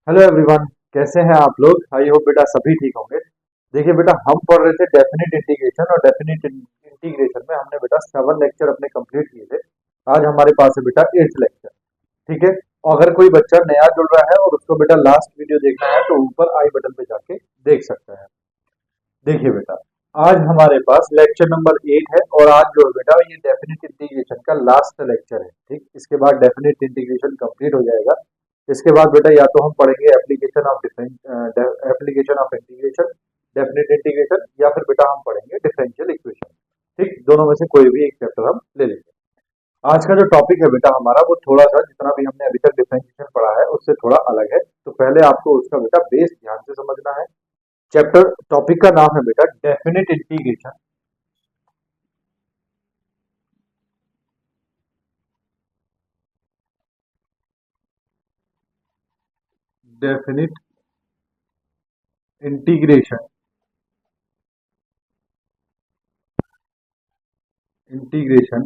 Hello everyone. कैसे हैं आप लोग? आई होप बेटा सभी ठीक होंगे। देखिए बेटा, हम पढ़ रहे थे डेफिनिट इंटीग्रेशन, और डेफिनिट इंटीग्रेशन में हमने बेटा 7 लेक्चर अपने कंप्लीट किए थे। आज हमारे पास है बेटा 8th लेक्चर। ठीक है। अगर कोई बच्चा नया जुड़ रहा है और उसको बेटा लास्ट वीडियो देखना है तो ऊपर आई बटन पे जाके देख सकता है। देखिए बेटा, आज हमारे पास लेक्चर नंबर 8 है, और आज जो है बेटा ये डेफिनिट इंटीग्रेशन का लास्ट लेक्चर है। ठीक, इसके बाद डेफिनिट इंटीग्रेशन कंप्लीट हो जाएगा। इसके बाद बेटा या तो हम पढ़ेंगे application of application of integration, definite integration, या फिर बेटा हम पढ़ेंगे डिफरेंशियल इक्वेशन। ठीक, दोनों में से कोई भी एक चैप्टर हम ले लेंगे। आज का जो टॉपिक है बेटा हमारा, वो थोड़ा सा जितना भी हमने अभी तक डिफरेंशिएशन पढ़ा है उससे थोड़ा अलग है। तो पहले आपको उसका बेटा बेस ध्यान से समझना है। चैप्टर टॉपिक का नाम है बेटा definite integration. Definite integration, integration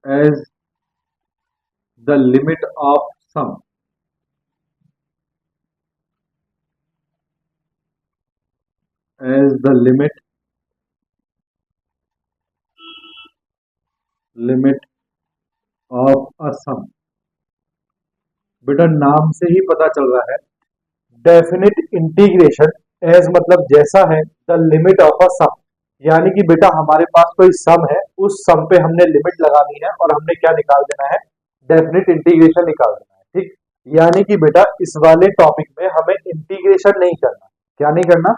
as the limit of sum, as the limit of a sum. बेटा नाम से ही पता चल रहा है, डेफिनिट इंटीग्रेशन एज मतलब जैसा है, the limit of a sum, यानी कि बेटा हमारे पास कोई सम है, उस सम पे हमने लिमिट लगानी है और हमने क्या निकाल देना है, डेफिनिट इंटीग्रेशन निकाल देना है। ठीक, यानी कि बेटा इस वाले टॉपिक में हमें इंटीग्रेशन नहीं करना। क्या नहीं करना?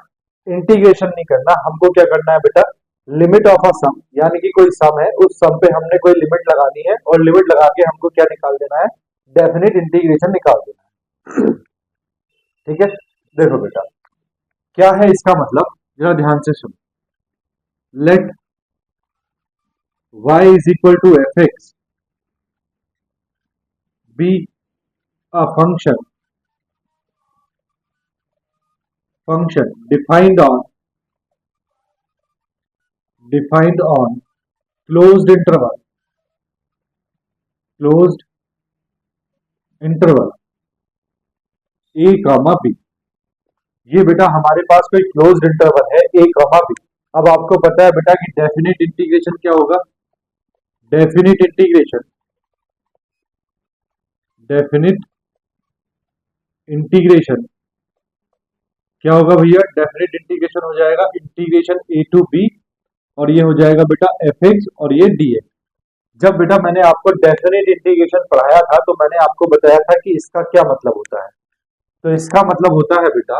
इंटीग्रेशन नहीं करना। हमको क्या करना है बेटा, लिमिट ऑफ अ सम, यानी कि कोई सम है, उस सम पे हमने कोई लिमिट लगानी है और लिमिट लगा के हमको क्या निकाल देना है, डेफिनिट इंटीग्रेशन निकाल देना है। ठीक है। देखो बेटा, क्या है इसका मतलब, जरा ध्यान से सुनो। Let y is equal to F X be a function defined on closed closed interval A comma B. ये बेटा हमारे पास कोई क्लोज्ड इंटरवल है ए कॉमा बी। अब आपको पता है बेटा कि डेफिनिट इंटीग्रेशन क्या होगा। डेफिनिट इंटीग्रेशन, डेफिनिट इंटीग्रेशन क्या होगा भैया? डेफिनिट इंटीग्रेशन हो जाएगा इंटीग्रेशन ए टू बी, और ये हो जाएगा बेटा एफ एक्स, और ये डी एक्स। जब बेटा मैंने आपको डेफिनेट इंटीग्रेशन पढ़ाया था तो मैंने आपको बताया था कि इसका क्या मतलब होता है। तो इसका मतलब होता है बेटा,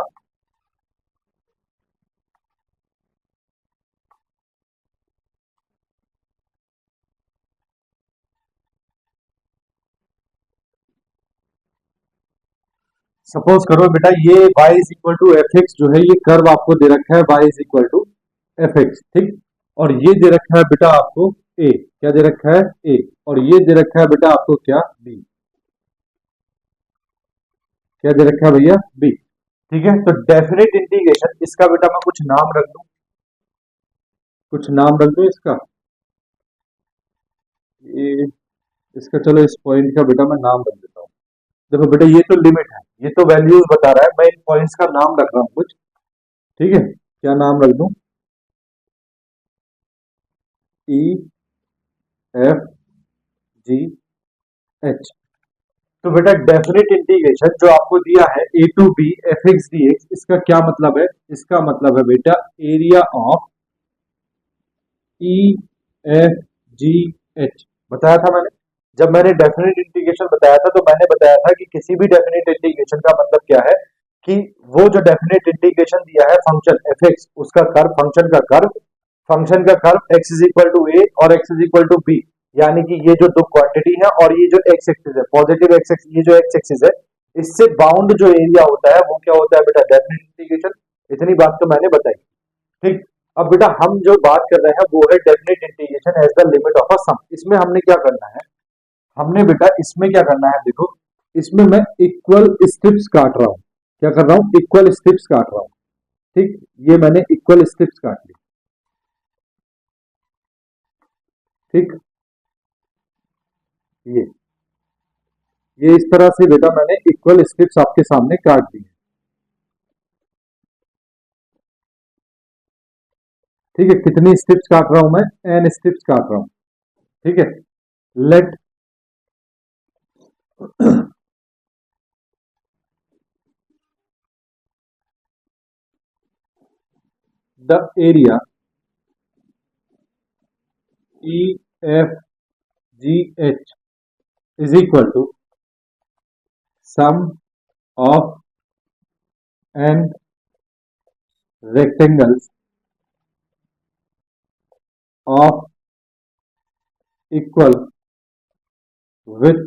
सपोज करो बेटा ये y is equal to F X जो है, ये कर्व आपको दे रखा है y is equal to F X. ठीक, और ये दे रखा है बेटा आपको a, क्या दे रखा है a, और ये दे रखा है बेटा आपको क्या b, क्या दे रखा है भैया b। ठीक है, तो डेफिनेट इंटीग्रेशन, इसका बेटा मैं कुछ नाम रख दूं, कुछ नाम रख दूं इसका, ये इसका चलो इस पॉइंट का बेटा मैं नाम रख देता हूँ। देखो बेटा ये तो लिमिट है, ये तो वैल्यूज बता रहा है, मैं इन पॉइंट्स का नाम रख रहा हूँ कुछ। ठीक है, क्या नाम रख दूं? E F G H. तो बेटा डेफिनेट इंटीग्रेशन जो आपको दिया है a to B F x D x, इसका क्या मतलब है? इसका मतलब है बेटा area of E F G H. बताया था मैंने, जब मैंने डेफिनेट इंटीग्रेशन बताया था तो मैंने बताया था कि किसी भी डेफिनेट इंटीग्रेशन का मतलब क्या है, कि वो जो डेफिनेट इंटीग्रेशन दिया है फंक्शन एफ एक्स, उसका कर्व, फंक्शन का curve x is equal to a और x is equal to b, यानी कि ये जो दो क्वांटिटी है और ये जो एक्स एक्सिस है, पॉजिटिव एक्स एक्सिस, ये जो एक्स एक्सिस है, इससे बाउंड जो एरिया होता है वो क्या होता है बेटा, डेफिनेट इंटीग्रेशन। इतनी बात तो मैंने बताई। ठीक, अब बेटा हम जो बात कर रहे हैं वो है definite integration as the limit of a sum. इसमें हमने क्या करना है, हमने बेटा इसमें क्या करना है, देखो इसमें मैं इक्वल स्ट्रिप्स काट रहा हूं। क्या कर रहा हूं? इक्वल स्ट्रिप्स काट रहा हूं। ठीक, ये मैंने इक्वल स्ट्रिप्स काट ली। ठीक, ये ये इस तरह से बेटा मैंने इक्वल स्ट्रिप्स आपके सामने काट दी है। ठीक है, कितनी स्ट्रिप्स काट रहा हूं मैं? एन स्ट्रिप्स काट रहा हूं। ठीक है, let the area E F G H is equal to sum of N rectangles of equal with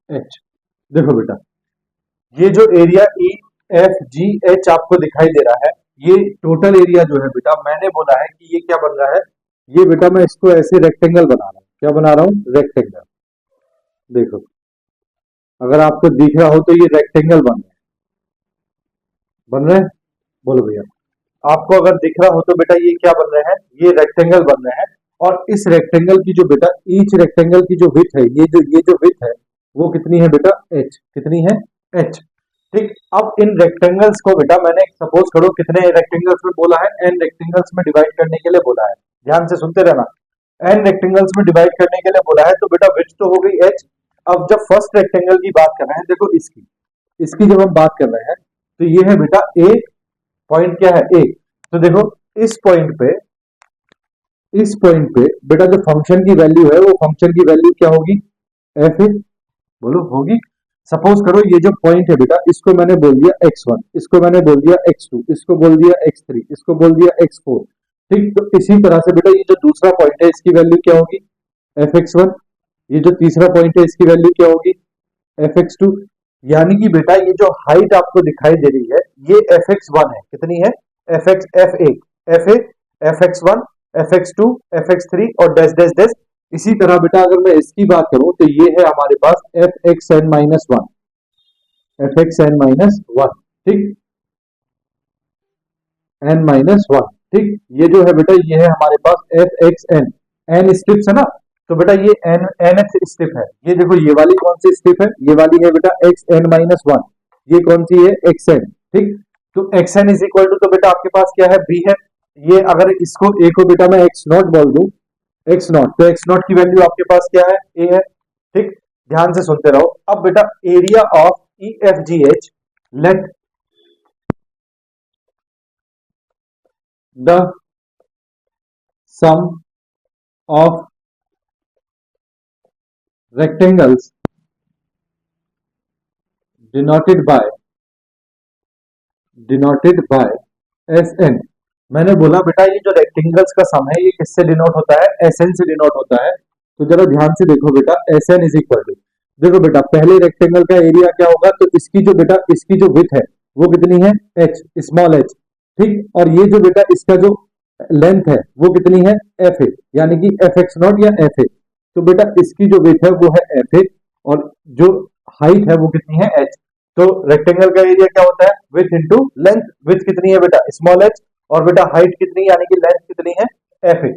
H. देखो बेटा, ये जो area E F G H आपको दिखाई दे रहा है, ये टोटल एरिया जो है बेटा, मैंने बोला है कि ये क्या बन रहा है, ये बेटा मैं इसको ऐसे रेक्टेंगल बना रहा हूं। क्या बना रहा हूं? रेक्टेंगल। देखो, अगर आपको दिख रहा हो तो ये रेक्टेंगल बन रहे हैं। बोलो भैया, आपको अगर दिख रहा हो तो बेटा ये क्या बन रहे हैं? ये रेक्टेंगल बन रहे हैं। और इस रेक्टेंगल की जो बेटा, ईच रेक्टेंगल की जो विड्थ है, ये जो विड्थ है वो कितनी है बेटा? एच। कितनी है? एच। ठीक, अब इन रेक्टेंगल्स को बेटा मैंने सपोज करो कितने रेक्टेंगल्स में बोला है? एन रेक्टेंगल्स में डिवाइड करने के लिए बोला है। ध्यान से सुनते रहना, एन रेक्टेंगल्स में डिवाइड करने के लिए बोला है, तो बेटा विड्थ तो हो गई एच। अब जब फर्स्ट रेक्टेंगल की बात कर रहे हैं, देखो इसकी इसकी जब हम बात कर रहे हैं तो ये है बेटा ए। पॉइंट क्या है? ए। तो देखो इस पॉइंट पे बेटा जो फंक्शन की वैल्यू है, वो फंक्शन की वैल्यू क्या होगी? F A. बोलो, होगी। सपोज करो ये जो पॉइंट है बेटा, इसको मैंने बोल दिया x1, इसको मैंने बोल दिया x2, इसको बोल दिया x3, इसको बोल दिया x4। ठीक, तो इसी तरह से बेटा ये जो दूसरा पॉइंट है, इसकी वैल्यू क्या होगी? fx1। ये जो तीसरा पॉइंट है, इसकी वैल्यू क्या होगी? fx2। यानी कि बेटा ये जो हाइट आपको दिखाई दे रही है, ये fx1 है। कितनी है? fx f1 fa fx1 fx2 fx3 और डैश डैश डैश। इसी तरह बेटा अगर मैं इसकी बात करूं तो ये है हमारे पास fxn-1, fxn-1। ठीक, n-1। ठीक, ये जो है बेटा, ये है हमारे पास fxn। n स्ट्रिप्स है ना, तो बेटा ये nth स्ट्रिप है। ये देखो, ये वाली कौन सी स्ट्रिप है? ये वाली है बेटा xn-1। ये कौन सी है? xn। ठीक, तो xn इज इक्वल टू, तो बेटा आपके पास क्या है? b है। ये अगर इसको a को बेटा मैं x0 बोल दूं, x0, तो x0 की वैल्यू आपके पास क्या है? a है। ठीक, ध्यान से सुनते रहो। अब बेटा area of E F G H, let the sum of rectangles denoted by S N. मैंने बोला बेटा ये जो रेक्टेंगल्स का सम है, ये किससे डिनोट होता है? एस एन से डिनोट होता है। तो जरा ध्यान से देखो बेटा, S N is equal to, देखो बेटा पहले रेक्टेंगल का एरिया क्या होगा? तो इसकी जो बेटा, इसकी जो विड्थ है वो कितनी है? H, small H. ठीक, और ये जो बेटा इसका जो लेंथ है वो कितनी है? एफ ए, यानी कि एफ एक्स नॉट या एफ ए। तो बेटा इसकी जो विड्थ है वो है एफ ए, और जो हाइट है वो कितनी है? एच। तो रेक्टेंगल का एरिया क्या होता है? Width into length. विड्थ कितनी है बेटा? Small H. और बेटा हाइट कितनी, यानी कि लेंथ कितनी है? F A.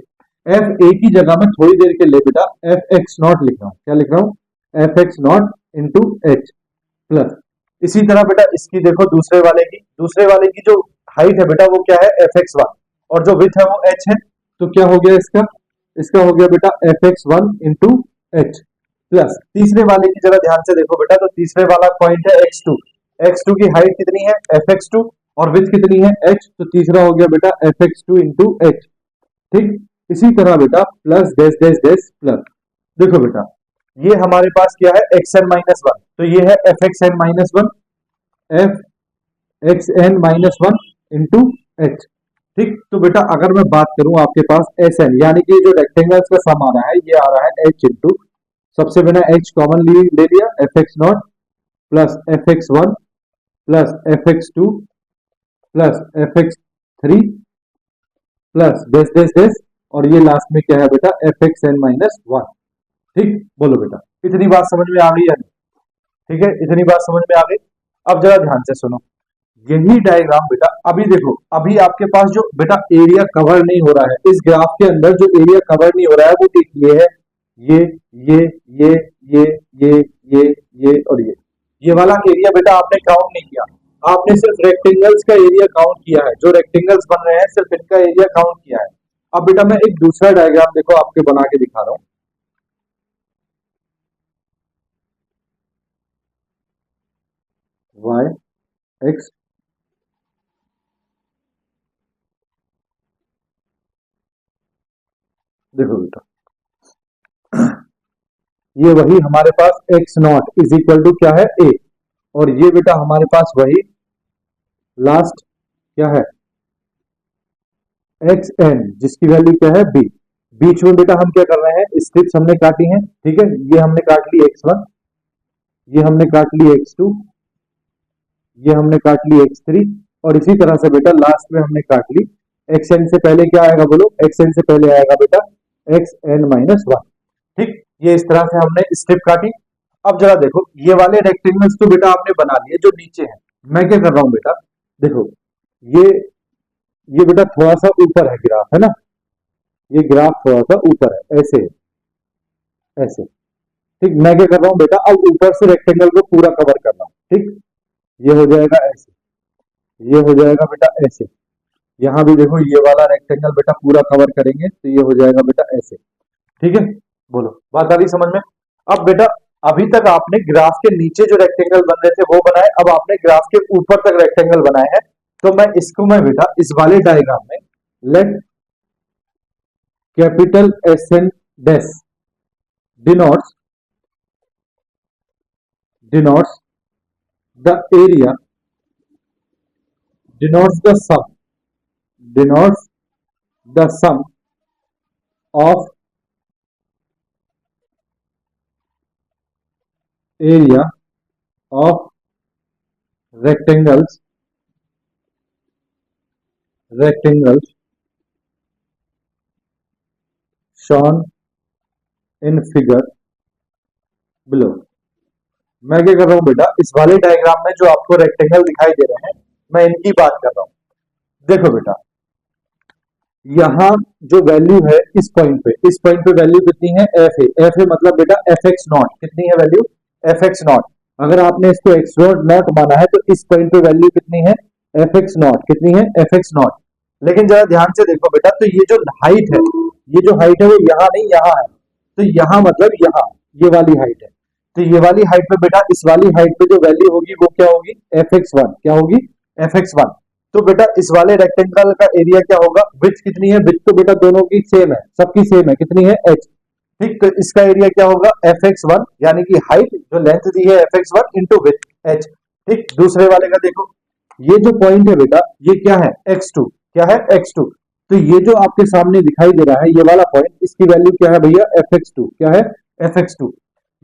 एफ ए की जगह में थोड़ी देर के लिए बेटा एफ एक्स नॉट लिख रहा हूं। क्या लिख रहा हूं? F X not into H plus. इसी तरह बेटा इसकी देखो, दूसरे वाले की जो हाइट है बेटा वो क्या है? एफ एक्स वन, और जो विड्थ है वो एच है। तो क्या हो गया इसका? इसका हो गया बेटा F X one into H plus. तीसरे वाले की जरा ध्यान से देखो बेटा, तो तीसरे वाला पॉइंट है x2। x2 की हाइट कितनी है? fx2, और विड्थ कितनी है? h। तो तीसरा हो गया बेटा fx2 इंटू एच। ठीक, इसी तरह बेटा plus dash dash dash plus. देखो बेटा ये हमारे पास क्या है? xn-1, तो ये है fxn-1, fxn-1 इंटू एच। ठीक, तो बेटा अगर मैं बात करूं आपके पास Sn, यानी कि जो रेक्टेंगल्स का सम आ रहा है, ये आ रहा है h इंटू, सबसे मैंने h कॉमन ले लिया, F X not plus F X one plus F X two plus F X three plus dash dash dash, और ये लास्ट में क्या है बेटा? F x n-1। ठीक, बोलो बेटा इतनी बात समझ में आ गई है? ठीक है, इतनी बात समझ में आ गई। अब जरा ध्यान से सुनो, यही डायग्राम बेटा अभी देखो, अभी आपके पास जो बेटा एरिया कवर नहीं हो रहा है इस ग्राफ के अंदर, जो एरिया कवर नहीं हो रहा है वो एक ये है, ये ये ये ये ये ये और ये वाला एरिया बेटा आपने काउंट नहीं किया। आपने सिर्फ रेक्टेंगल्स का एरिया काउंट किया है, जो रेक्टेंगल्स बन रहे हैं सिर्फ इनका एरिया काउंट किया है। अब बेटा मैं एक दूसरा डायग्राम देखो आपके बना के दिखा रहा हूं। वाई एक्स, देखो बेटा ये वही हमारे पास x naught is equal to क्या है ए, और ये बेटा हमारे पास वही लास्ट क्या है एक्स एन, जिसकी वैल्यू क्या है बी। बीच में बेटा हम क्या कर रहे हैं, स्ट्रिप्स हमने काटी हैं, ठीक है, ये हमने काट ली एक्स वन, ये हमने काट ली एक्स टू, ये हमने काट ली एक्स थ्री, और इसी तरह से बेटा लास्ट में हमने काट ली एक्स एन से पहले क्या आएगा बोलो, एक्स एन से पहले आएगा बेटा एक्स एन माइनस वन। ठीक, ये इस तरह से हमने स्ट्रिप काटी। अब जरा देखो ये वाले रेक्टेंगल्स तो बेटा आपने बना लिए जो नीचे हैं, मैं क्या कर रहा हूं बेटा, देखो ये ये बेटा थोड़ा सा ऊपर है ग्राफ, है ना, ये ग्राफ थोड़ा सा ऊपर है, ऐसे ऐसे। ठीक, मैं क्या कर रहा हूं बेटा, अब ऊपर से रेक्टेंगल को पूरा कवर कर रहा हूं। ठीक, ये हो जाएगा ऐसे, ये हो जाएगा बेटा ऐसे, यहाँ भी देखो ये वाला रेक्टेंगल बेटा पूरा कवर करेंगे तो ये हो जाएगा बेटा ऐसे। ठीक है, बोलो बात आ रही समझ में। अब बेटा अभी तक आपने ग्राफ के नीचे जो रेक्टेंगल बन रहे थे वो बनाए, अब आपने ग्राफ के ऊपर तक रेक्टेंगल बनाए हैं, तो मैं बेटा इस वाले डायग्राम में let capital S N dash denotes denotes the area, denotes the sum, denotes the sum of area of rectangles rectangles shown in figure below। मैं क्या कर रहा हूं बेटा, इस वाले डायग्राम में जो आपको रेक्टेंगल दिखाई दे रहे हैं मैं इनकी बात कर रहा हूं। देखो बेटा यहाँ जो वैल्यू है इस पॉइंट पे वैल्यू कितनी है एफ ए, एफ ए मतलब बेटा एफ एक्स नॉट, कितनी है वैल्यू एफ एक्स नॉट। अगर आपने इसको एक्स नॉट माना है तो इस पॉइंट पे वैल्यू कितनी है एफ एक्स नॉट, कितनी है एफ एक्स नॉट। लेकिन जरा ध्यान से देखो बेटा, तो ये जो हाइट है, ये जो हाइट है वो यहाँ नहीं यहाँ है, तो यहाँ मतलब यहाँ ये वाली हाइट है, तो ये वाली हाइट पे बेटा इस वाली हाइट पे जो वैल्यू होगी वो क्या होगी एफ एक्स वन, क्या होगी एफ एक्स वन। तो बेटा इस वाले रेक्टेंगल का एरिया क्या होगा, विड्थ कितनी है, विड्थ तो बेटा दोनों की सेम है, सबकी सेम है, कितनी है एच। ठीक, तो इसका एरिया क्या होगा एफ एक्स वन, यानी कि हाइट जो लेंथ दी है F X one into width H. ठीक, दूसरे वाले का देखो, ये जो पॉइंट है बेटा ये क्या है एक्स टू, क्या है एक्स टू, तो ये जो आपके सामने दिखाई दे रहा है ये वाला पॉइंट, इसकी वैल्यू क्या है भैया एफ एक्स टू, क्या है एफ एक्स टू।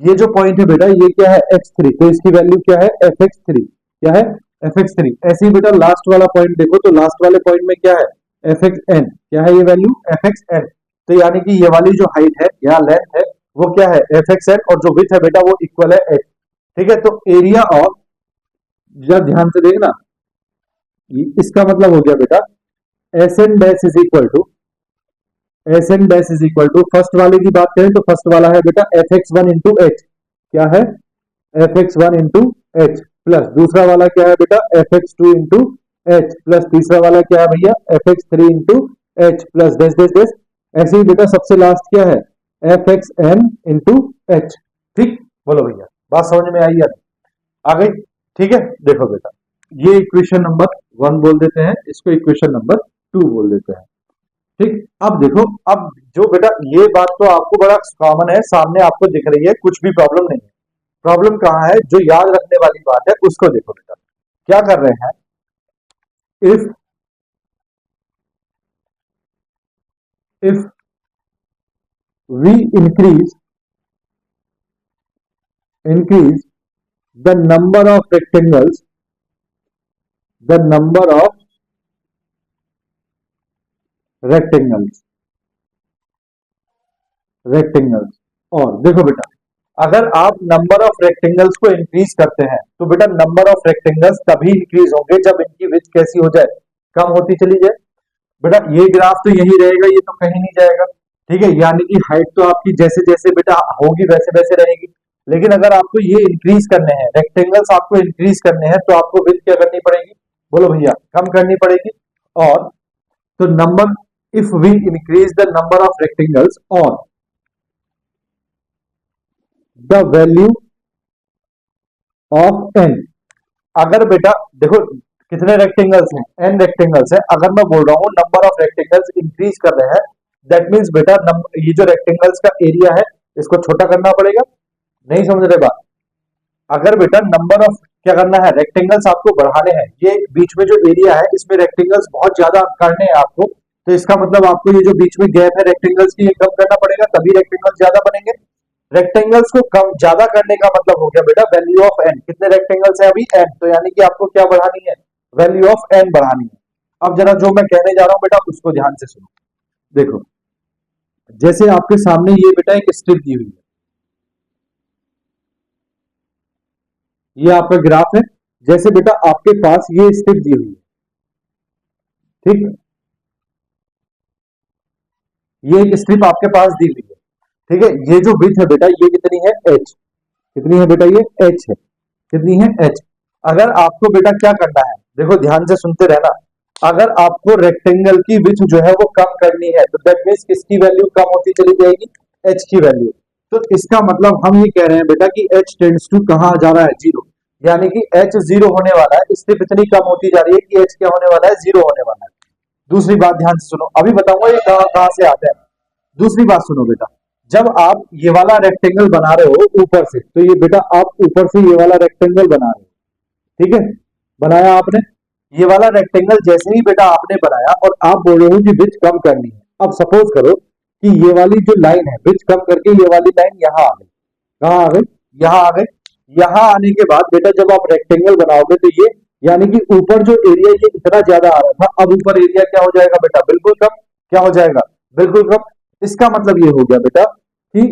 ये जो पॉइंट है बेटा ये क्या है एक्स थ्री, तो इसकी वैल्यू क्या है एफ एक्स थ्री, क्या है एफ एक्स थ्री। ऐसे ही बेटा लास्ट वाला पॉइंट देखो, तो लास्ट वाले पॉइंट में क्या है एफ एक्स एन, क्या है ये वैल्यू एफ एक्स एन। तो यानी कि ये वाली जो हाइट है या लेंथ है वो क्या है एफ एक्स एन, और जो विड्थ है बेटा वो इक्वल है एच। ठीक है, तो एरिया ऑफ, जरा ध्यान से देखना, इसका मतलब हो गया बेटा S N dash is equal to, S N dash is equal to, first वाले की बात करें तो फर्स्ट वाला है बेटा F X one into H, क्या है F X one into H, plus दूसरा वाला क्या है बेटा F X two into H, plus तीसरा वाला क्या है भैया F X three into H, plus dash dash dash. ऐसे ही बेटा सबसे लास्ट क्या है F X N into H. ठीक, बोलो भैया बात समझ में आई या नहीं? आ गई? ठीक है, देखो बेटा ये इक्वेशन नंबर वन बोल देते हैं, इसको इक्वेशन नंबर टू बोल देते हैं। ठीक, अब देखो, अब जो बेटा ये बात तो आपको बड़ा कॉमन है, सामने आपको दिख रही है, कुछ भी प्रॉब्लम नहीं है। प्रॉब्लम कहाँ है, जो याद रखने वाली बात है उसको देखो बेटा, क्या कर रहे हैं, if if we increase the number of rectangles, the number of rectangles rectangles और देखो बेटा अगर आप नंबर ऑफ रेक्टेंगल्स को इंक्रीज करते हैं तो बेटा नंबर ऑफ रेक्टेंगल्स तभी इंक्रीज होंगे जब इनकी विड्थ कैसी हो जाए, कम होती चली जाए। बेटा ये ग्राफ तो यही रहेगा, ये तो कहीं नहीं जाएगा। ठीक है, यानी कि हाइट तो आपकी जैसे जैसे बेटा होगी वैसे वैसे रहेगी। लेकिन अगर आपको ये इंक्रीज करने हैं, रेक्टेंगल्स आपको इंक्रीज करने हैं, तो आपको विड्थ क्या करनी पड़ेगी, बोलो भैया, कम करनी पड़ेगी। और तो number, if we increase the number of rectangles और द वैल्यू ऑफ एन, अगर बेटा देखो कितने रेक्टेंगल्स हैं, एन रेक्टेंगल्स हैं, अगर मैं बोल रहा हूँ नंबर ऑफ रेक्टेंगल्स इंक्रीज कर रहे हैं, दैट मीन्स बेटा ये जो रेक्टेंगल्स का एरिया है इसको छोटा करना पड़ेगा। नहीं समझ रहे बात? अगर बेटा नंबर ऑफ, क्या करना है, रेक्टेंगल्स आपको बढ़ाने हैं, ये बीच में जो एरिया है इसमें रेक्टेंगल्स बहुत ज्यादा करने हैं आपको, तो इसका मतलब आपको ये जो बीच में गैप है रेक्टेंगल्स की, ये कम करना पड़ेगा, तभी रेक्टेंगल्स ज्यादा बनेंगे। रेक्टेंगल्स को कम ज्यादा करने का मतलब हो गया बेटा वैल्यू ऑफ एन, कितने रेक्टेंगल्स है अभी, एन, तो यानी कि आपको क्या बढ़ानी है, वैल्यू ऑफ एन बढ़ानी है। अब जरा जो मैं कहने जा रहा हूं बेटा उसको ध्यान से सुनो। देखो, जैसे आपके सामने ये बेटा एक स्ट्रिप दी हुई है, ये आपका ग्राफ है। जैसे बेटा आपके पास ये स्ट्रिप दी हुई है, ठीक, ये एक स्ट्रिप आपके पास दी हुई है, ठीक है। ये जो विड्थ है बेटा ये कितनी है, एच, कितनी है बेटा, ये एच है, कितनी है, एच। अगर आपको बेटा क्या करना है, देखो ध्यान से सुनते रहना, अगर आपको रेक्टेंगल की विड्थ जो है वो कम करनी है तो दैट मीन्स किसकी वैल्यू कम होती चली जाएगी, एच की वैल्यू। तो इसका मतलब हम ये कह रहे हैं बेटा कि एच टेंड्स टू कहां जा रहा है, जीरो, यानी कि एच जीरो होने वाला है, स्टेप इतनी कम होती जा रही है कि एच क्या होने वाला है, जीरो होने वाला है। दूसरी बात ध्यान से सुनो, अभी बताऊंगा ये कहां कहां से आता है। दूसरी बात सुनो बेटा, जब आप ये वाला रेक्टेंगल बना रहे हो ऊपर से, तो ये बेटा आप ऊपर से ये वाला रेक्टेंगल बना रहे हो, ठीक है, बनाया आपने ये वाला रेक्टेंगल, जैसे ही बेटा आपने बनाया और आप बोल रहे हो कि विड्थ कम करनी है। अब सपोज करो कि ये वाली जो लाइन है विड्थ कम करके ये वाली लाइन यहाँ आ गई, कहाँ आ गई, यहाँ आ गई। यहाँ आने के बाद बेटा जब आप रेक्टेंगल बनाओगे तो ये, यानी कि ऊपर जो एरिया ये इतना ज्यादा आ रहा था, अब ऊपर एरिया क्या हो जाएगा बेटा, बिल्कुल कम, क्या हो जाएगा, बिल्कुल कम। इसका मतलब ये हो गया बेटा कि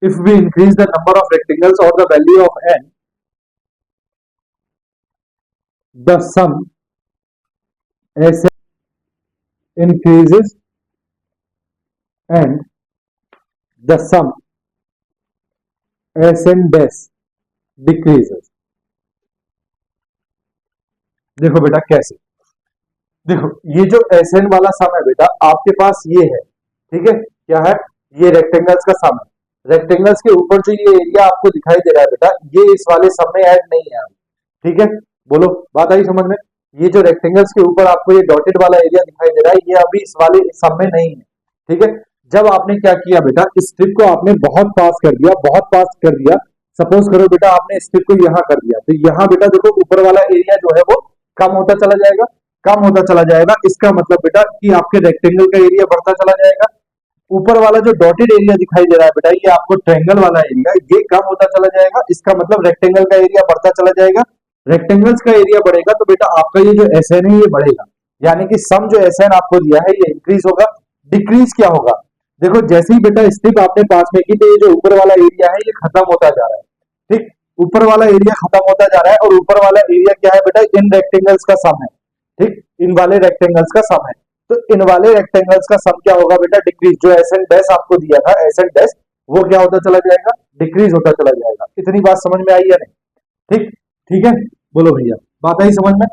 if we increase the number of rectangles और the value of n, the sum s increases and the sum Sn dash decreases। देखो बेटा कैसे, देखो ये जो Sn वाला सम है बेटा आपके पास ये है, ठीक है, क्या है, ये रेक्टेंगल्स का सम है। रेक्टेंगल्स के ऊपर जो ये एरिया आपको दिखाई दे रहा है बेटा, ये इस वाले सम में ऐड नहीं है, ठीक है, बोलो बात आई समझ में। ये जो रेक्टेंगल्स के ऊपर आपको ये डॉटेड वाला एरिया दिखाई दे रहा है, ये अभी इस वाले सम में नहीं है, ठीक है। जब आपने क्या किया बेटा, इस स्ट्रिप को आपने बहुत पास कर दिया, बहुत पास कर दिया, सपोज करो बेटा आपने स्ट्रिप को यहाँ कर दिया, तो यहाँ बेटा देखो ऊपर वाला एरिया जो है वो कम होता चला जाएगा, कम होता चला जाएगा। इसका मतलब बेटा कि आपके रेक्टेंगल का एरिया बढ़ता चला जाएगा। ऊपर वाला जो डॉटेड एरिया दिखाई दे रहा है बेटा, ये आपको ट्रायंगल वाला एरिया, ये कम होता चला जाएगा। इसका मतलब रेक्टेंगल का एरिया बढ़ता चला जाएगा। रेक्टेंगल्स का एरिया बढ़ेगा तो बेटा आपका ये जो एस एन है ये बढ़ेगा, यानी कि सम जो एस एन आपको दिया है ये इंक्रीज होगा। डिक्रीज क्या होगा, देखो जैसे ही बेटा स्ट्रिप आपने पास में की तो ये जो ऊपर वाला एरिया है ये खत्म होता जा रहा है, ठीक, ऊपर वाला एरिया खत्म होता जा रहा है। और ऊपर वाला एरिया क्या है बेटा, इन रेक्टेंगल्स का सम है, ठीक, इन वाले रेक्टेंगल्स का सम है। तो इन वाले रेक्टेंगल्स का सम क्या होगा बेटा, डिक्रीज, जो एस एन डैश आपको दिया था एस एन डैश, वो क्या होता चला जाएगा, डिक्रीज होता चला जाएगा। इतनी बात समझ में आई या नहीं, ठीक, ठीक है, बोलो भैया बात आई समझ में,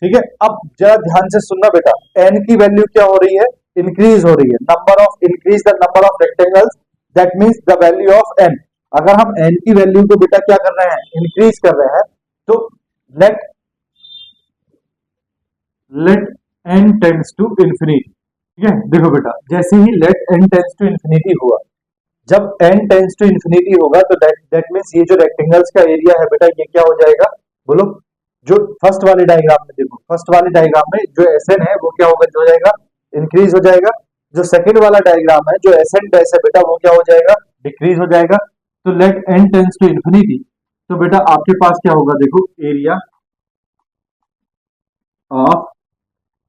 ठीक है। अब जरा ध्यान से सुनना बेटा, एन की वैल्यू क्या हो रही है, इंक्रीज हो रही है, number of, increase the number of rectangles, that means the value of N. अगर हम एन की वैल्यू को बेटा क्या कर रहे हैं, इंक्रीज कर रहे हैं, तो let let N tends to infinity, ठीक है। देखो बेटा जैसे ही let N tends to infinity हुआ, जब एन टेंड्स टू इंफिनिटी होगा तो दैट मींस ये जो रेक्टेंगल्स का एरिया है बेटा ये क्या हो जाएगा, बोलो। जो फर्स्ट वाले डायग्राम में देखो, फर्स्ट वाले डायग्राम में जो एस एन है वो क्या होगा, जो हो जाएगा, इंक्रीज हो जाएगा। जो सेकंड वाला डायग्राम है जो एस एन डैश है बेटा वो क्या हो जाएगा, डिक्रीज हो जाएगा। तो let N tends to infinity, तो बेटा आपके पास क्या होगा, देखो area of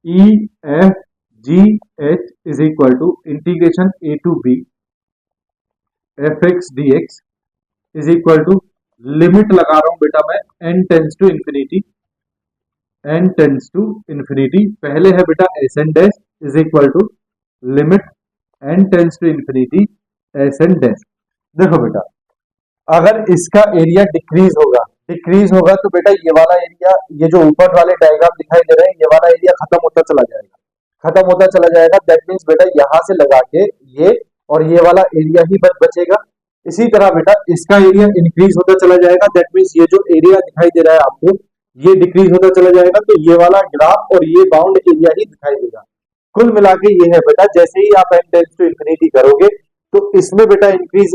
E F G H is equal to integration A to B F x D x is equal to, limit लगा रहा हूं बेटा मैं, N tends to infinity, N tends to infinity, पहले है बेटा S N dash is equal to limit N tends to infinity S N dash. देखो बेटा, अगर इसका एरिया डिक्रीज होगा तो बेटा ये वाला एरिया, ये जो ऊपर वाले डायग्राम दिखाई दे रहे हैं, ये वाला एरिया खत्म होता चला जाएगा, खत्म होता चला जाएगा। दैट मीन्स बेटा यहां से लगा के ये और ये वाला एरिया ही बचेगा। इसी तरह बेटा इसका एरिया इंक्रीज होता चला जाएगा। दैट मीन्स ये जो एरिया दिखाई दे रहा है आपको, ये डिक्रीज होता चला जाएगा, तो ये वाला ग्राफ और ये बाउंड एरिया ही दिखाई देगा। कुल मिला के ये है बेटा, जैसे ही आप एन टेंस टू इंफिनिटी करोगे तो इसमें बेटा इंक्रीज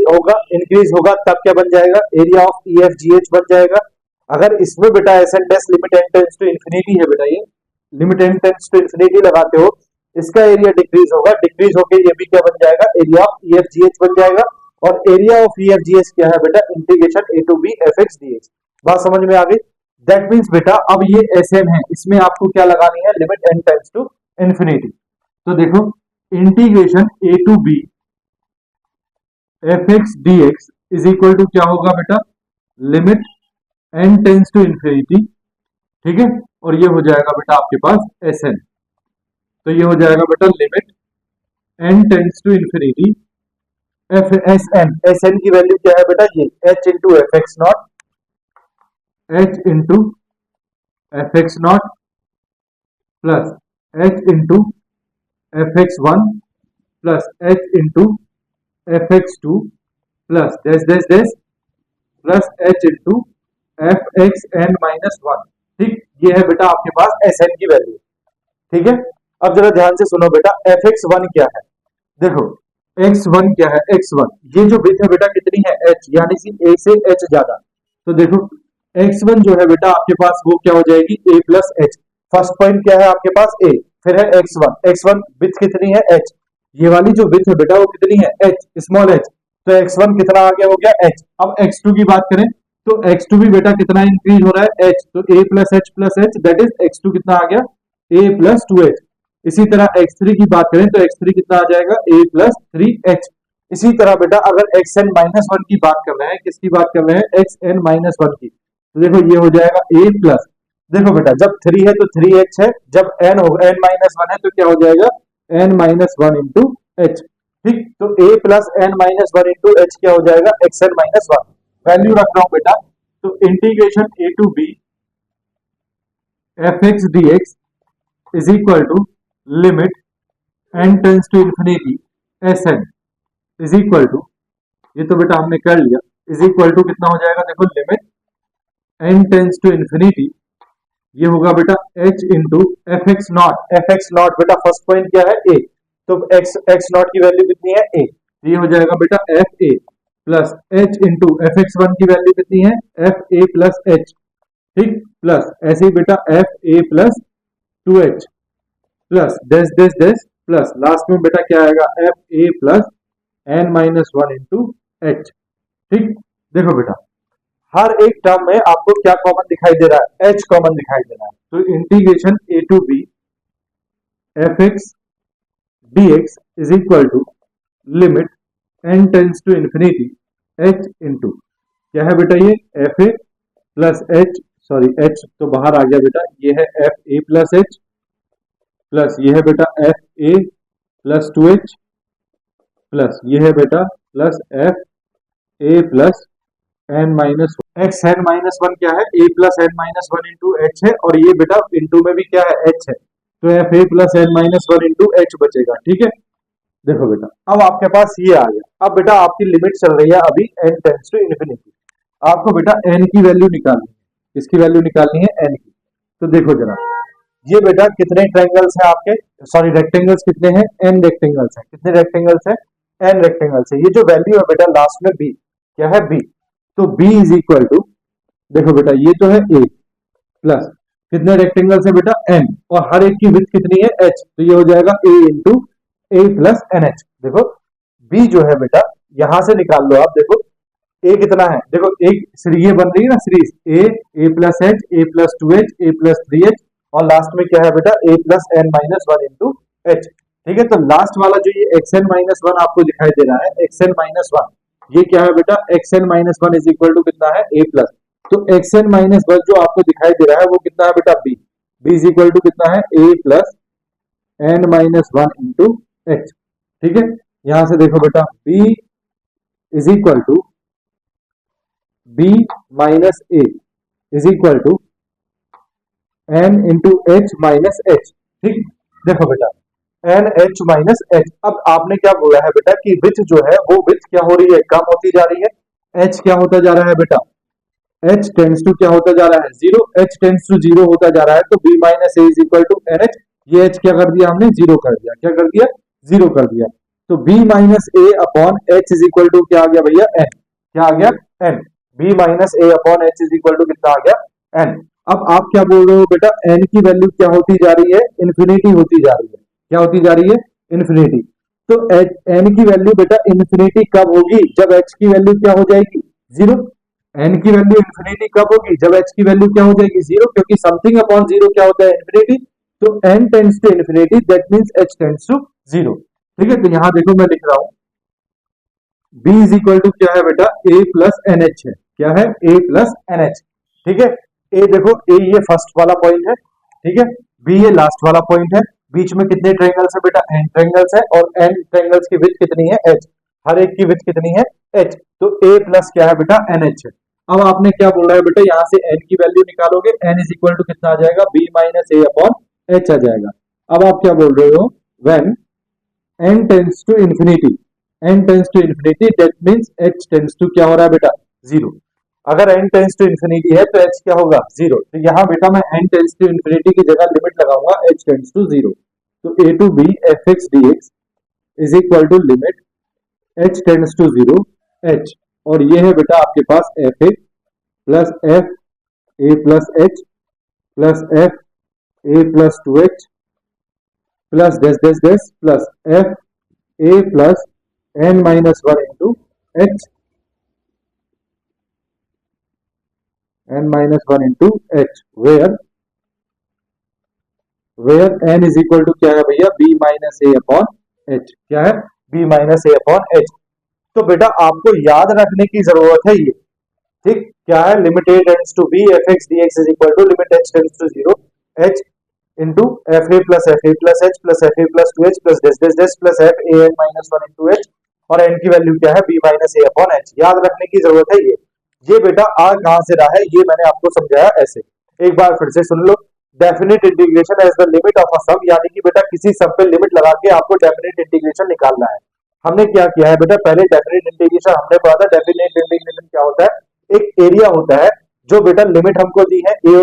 होगा तब क्या बन जाएगा, area of E F G H बन जाएगा। अगर इसमें बेटा S N dash limit N tends to infinity है बेटा, ये limit N tends to infinity लगाते हो, इसका एरिया डिक्रीज होगा, डिक्रीज होके ये भी क्या बन जाएगा, area of E F G H बन जाएगा। और area of E F G H क्या है बेटा, integration A to B F x D X. बात समझ में आ गई। दैट मीन्स बेटा अब ये एस एन है, इसमें आपको क्या लगानी है, limit N tends to infinity. तो देखो, integration A to B F x D x is equal to क्या होगा बेटा, limit N tends to infinity, ठीक है, और ये हो जाएगा बेटा आपके पास एस एन। तो ये हो जाएगा बेटा limit N tends to infinity F S N की वैल्यू क्या है बेटा, ये H into F X not, H into F X not plus H into F X one plus H into F X two plus dash dash dash plus H into F X N minus one. ठीक, ये है बेटा आपके पास S N की value. ठीक है, अब जरा ध्यान से सुनो बेटा, एफ एक्स वन क्या है, देखो एक्स वन क्या है, एक्स वन ये जो विड्थ है बेटा कितनी है, एच, यानी कि ए से एच ज्यादा। तो देखो एक्स वन जो है बेटा आपके पास वो क्या हो जाएगी, ए प्लस एच। फर्स्ट पॉइंट क्या है आपके पास, ए, फिर है एक्स वन विड्थ कितनी है, एच, ये वाली जो विड्थ है बेटा वो कितनी है, एच, स्मॉल एच। तो एक्स वन कितना आ गया, हो गया एच। अब एक्स टू की बात करें तो एक्स टू भी बेटा कितना इंक्रीज हो रहा है, एच, तो a plus h that is x two कितना आ गया, ए प्लस टू एच। इसी तरह एक्स थ्री की बात करें तो एक्स थ्री कितना आ जाएगा, ए प्लस थ्री एच। इसी तरह बेटा अगर एक्स एन माइनस वन की बात कर रहे हैं, किसकी बात कर रहे हैं, एक्स एन माइनस वन की, तो देखो ये हो जाएगा ए प्लस, देखो बेटा जब थ्री है तो थ्री एच है, जब एन होगा एन माइनस वन है तो क्या हो जाएगा, n minus one into H. ठीक, तो a plus N minus one into H क्या हो जाएगा, x N minus one. Value रख रहा हूं बेटा, तो integration A to B F x D x is equal to limit N tends to infinity S N is equal to, ये तो बेटा हमने कर लिया, इज इक्वल टू कितना हो जाएगा, देखो limit N tends to infinity, ये होगा बेटा H into F X not बेटा फर्स्ट पॉइंट क्या है, ए, तो एक्स नॉट की वैल्यू कितनी है, ए, तो ये हो जाएगा बेटा F A plus H into F X one की वैल्यू कितनी है, एफ ए प्लस एच। ठीक, प्लस ऐसे ही बेटा F A plus two H plus dash dash dash plus last में बेटा क्या आएगा, एफ ए plus N minus one into H. ठीक, देखो बेटा हर एक टर्म में आपको क्या कॉमन दिखाई दे रहा है, एच कॉमन दिखाई दे रहा है। तो integration A to B F x D x is equal to limit N tends to infinity H into क्या है बेटा, ये एफ ए प्लस एच, सॉरी एच तो बाहर आ गया बेटा, ये है एफ ए प्लस एच प्लस ये है बेटा F A plus two H plus ये है बेटा plus F A plus N minus X N minus one क्या है, ए plus N minus one into H है, और ये बेटा इंटू में भी क्या है, एच है, तो एफ ए plus N minus one into H बचेगा। ठीक है, देखो बेटा अब आपके पास ये आ गया। अब बेटा आपकी लिमिट चल रही है अभी एन टेंस टू इन्फिनिटी, आपको बेटा एन की वैल्यू निकालनी है, किसकी वैल्यू निकालनी है, एन की। तो देखो जरा ये बेटा कितने ट्रायंगल्स हैं आपके, सॉरी रेक्टेंगल्स कितने हैं, एन रेक्टेंगल्स हैं, कितने रेक्टेंगल्स हैं, एन रेक्टेंगल्स है। ये जो वैल्यू है बेटा लास्ट में बी, क्या है बी, तो b इज इक्वल टू, देखो बेटा ये तो है a प्लस कितने रेक्टेंगल्स है बेटा n, और हर एक की विड्थ कितनी है h, तो ये हो जाएगा a into a plus n h. देखो b जो है बेटा यहां से निकाल लो आप, देखो a कितना है, देखो एक सीरीज बन रही है ना, series a plus h, a plus two h, a plus three h, और लास्ट में क्या है बेटा a plus N minus one into H. ठीक है, तो लास्ट वाला जो ये एक्स एन माइनस वन आपको दिखाई दे रहा है, एक्स एन माइनस वन, ये क्या है बेटा, x N minus one is equal to कितना है, ए प्लस। तो एक्स एन माइनस वन जो आपको दिखाई दे रहा है वो कितना है बेटा, b. B is equal to कितना है, ए plus N minus one into H. ठीक है, यहां से देखो बेटा, b is equal to b minus a is equal to n into h minus h. ठीक, देखो बेटा, एन एच माइनस एच। अब आपने क्या बोला है बेटा कि विच जो है वो विच क्या हो रही है, कम होती जा रही है। एच क्या होता जा रहा है बेटा, एच टेंस टू क्या होता जा रहा है, zero. H tends to zero होता जा रहा है, तो b minus a is equal to n h. ये एच क्या कर दिया हमने, जीरो कर दिया। क्या कर दिया, जीरो कर दिया। तो b minus a upon h is equal to क्या आ गया भैया, एन। क्या आ गया, n. B minus a upon h is equal to कितना आ गया, एन। अब आप क्या बोल रहे हो बेटा, एन की वैल्यू क्या होती जा रही है, इन्फिनिटी होती जा रही है। क्या होती जा रही है, इन्फिनिटी। तो एन की वैल्यू बेटा इन्फिनिटी कब होगी, जब एच की वैल्यू क्या हो जाएगी, जीरो। एन की वैल्यू इन्फिनिटी कब होगी, जब एच की वैल्यू क्या हो जाएगी, जीरो, क्योंकि समथिंग अपॉन जीरो क्या होता है, इन्फिनिटी। तो n tends to infinity, that means h tends to zero. ठीक है, तो यहां देखो मैं लिख रहा हूं, b इज इक्वल टू क्या है बेटा, a प्लस एन एच है। क्या है, a प्लस एन एच। ठीक है, a देखो, a ये फर्स्ट वाला पॉइंट है। ठीक है, b ये लास्ट वाला पॉइंट है। बीच में कितने ट्रायंगल्स है बेटा, n ट्रायंगल्स है, और n ट्रायंगल्स की विड्थ कितनी है, h। हर एक की विड्थ कितनी है, h। तो a प्लस क्या है बेटा, एन एच है। अब आपने क्या बोला है बेटा, यहां से n की वैल्यू निकालोगे, n इज इक्वल टू कितना आ जाएगा, b minus a upon h आ जाएगा। अब आप क्या बोल रहे हो, when n tends to infinity, n tends to infinity, that means h tends to क्या हो रहा है बेटा, जीरो। अगर n टेंड्स टू इंफिनिटी है तो h क्या होगा, जीरो। तो यहां बेटा मैं n टेंड्स टू इंफिनिटी की जगह लिमिट लगाऊंगा, h टेंड्स टू जीरो। तो a to b f x D x is equal to limit h tends to zero h। और ये है बेटा आपके पास f x plus F A plus H plus F A plus two H plus dash dash dash plus F A plus N minus one into h, n minus one into h, where n is equal to क्या है भैया, B minus a upon H. क्या है, b minus a upon h. तो बेटा आपको याद रखने की जरूरत है ये। ठीक, क्या है, limit a tends to B F x D x is equal to limit h tends to zero h into f A plus h two H plus dash dash dash plus F a n minus one into h. और n की value क्या है, b minus a upon h. याद रखने की जरूरत है ये बेटा आ कहां से रहा है, ये मैंने आपको समझाया ऐसे। एक बार फिर से सुन लो, definite integration as the limit of a sum, यानी कि बेटा किसी सम पे लिमिट लगा के आपको डेफिनेट इंटीग्रेशन निकालना है। हमने क्या किया है बेटा, पहले डेफिनेट इंटीग्रेशन हमने पढ़ा था। डेफिनेट इंटीग्रेशन क्या होता है, एक एरिया होता है जो बेटा लिमिट हमको दी है ए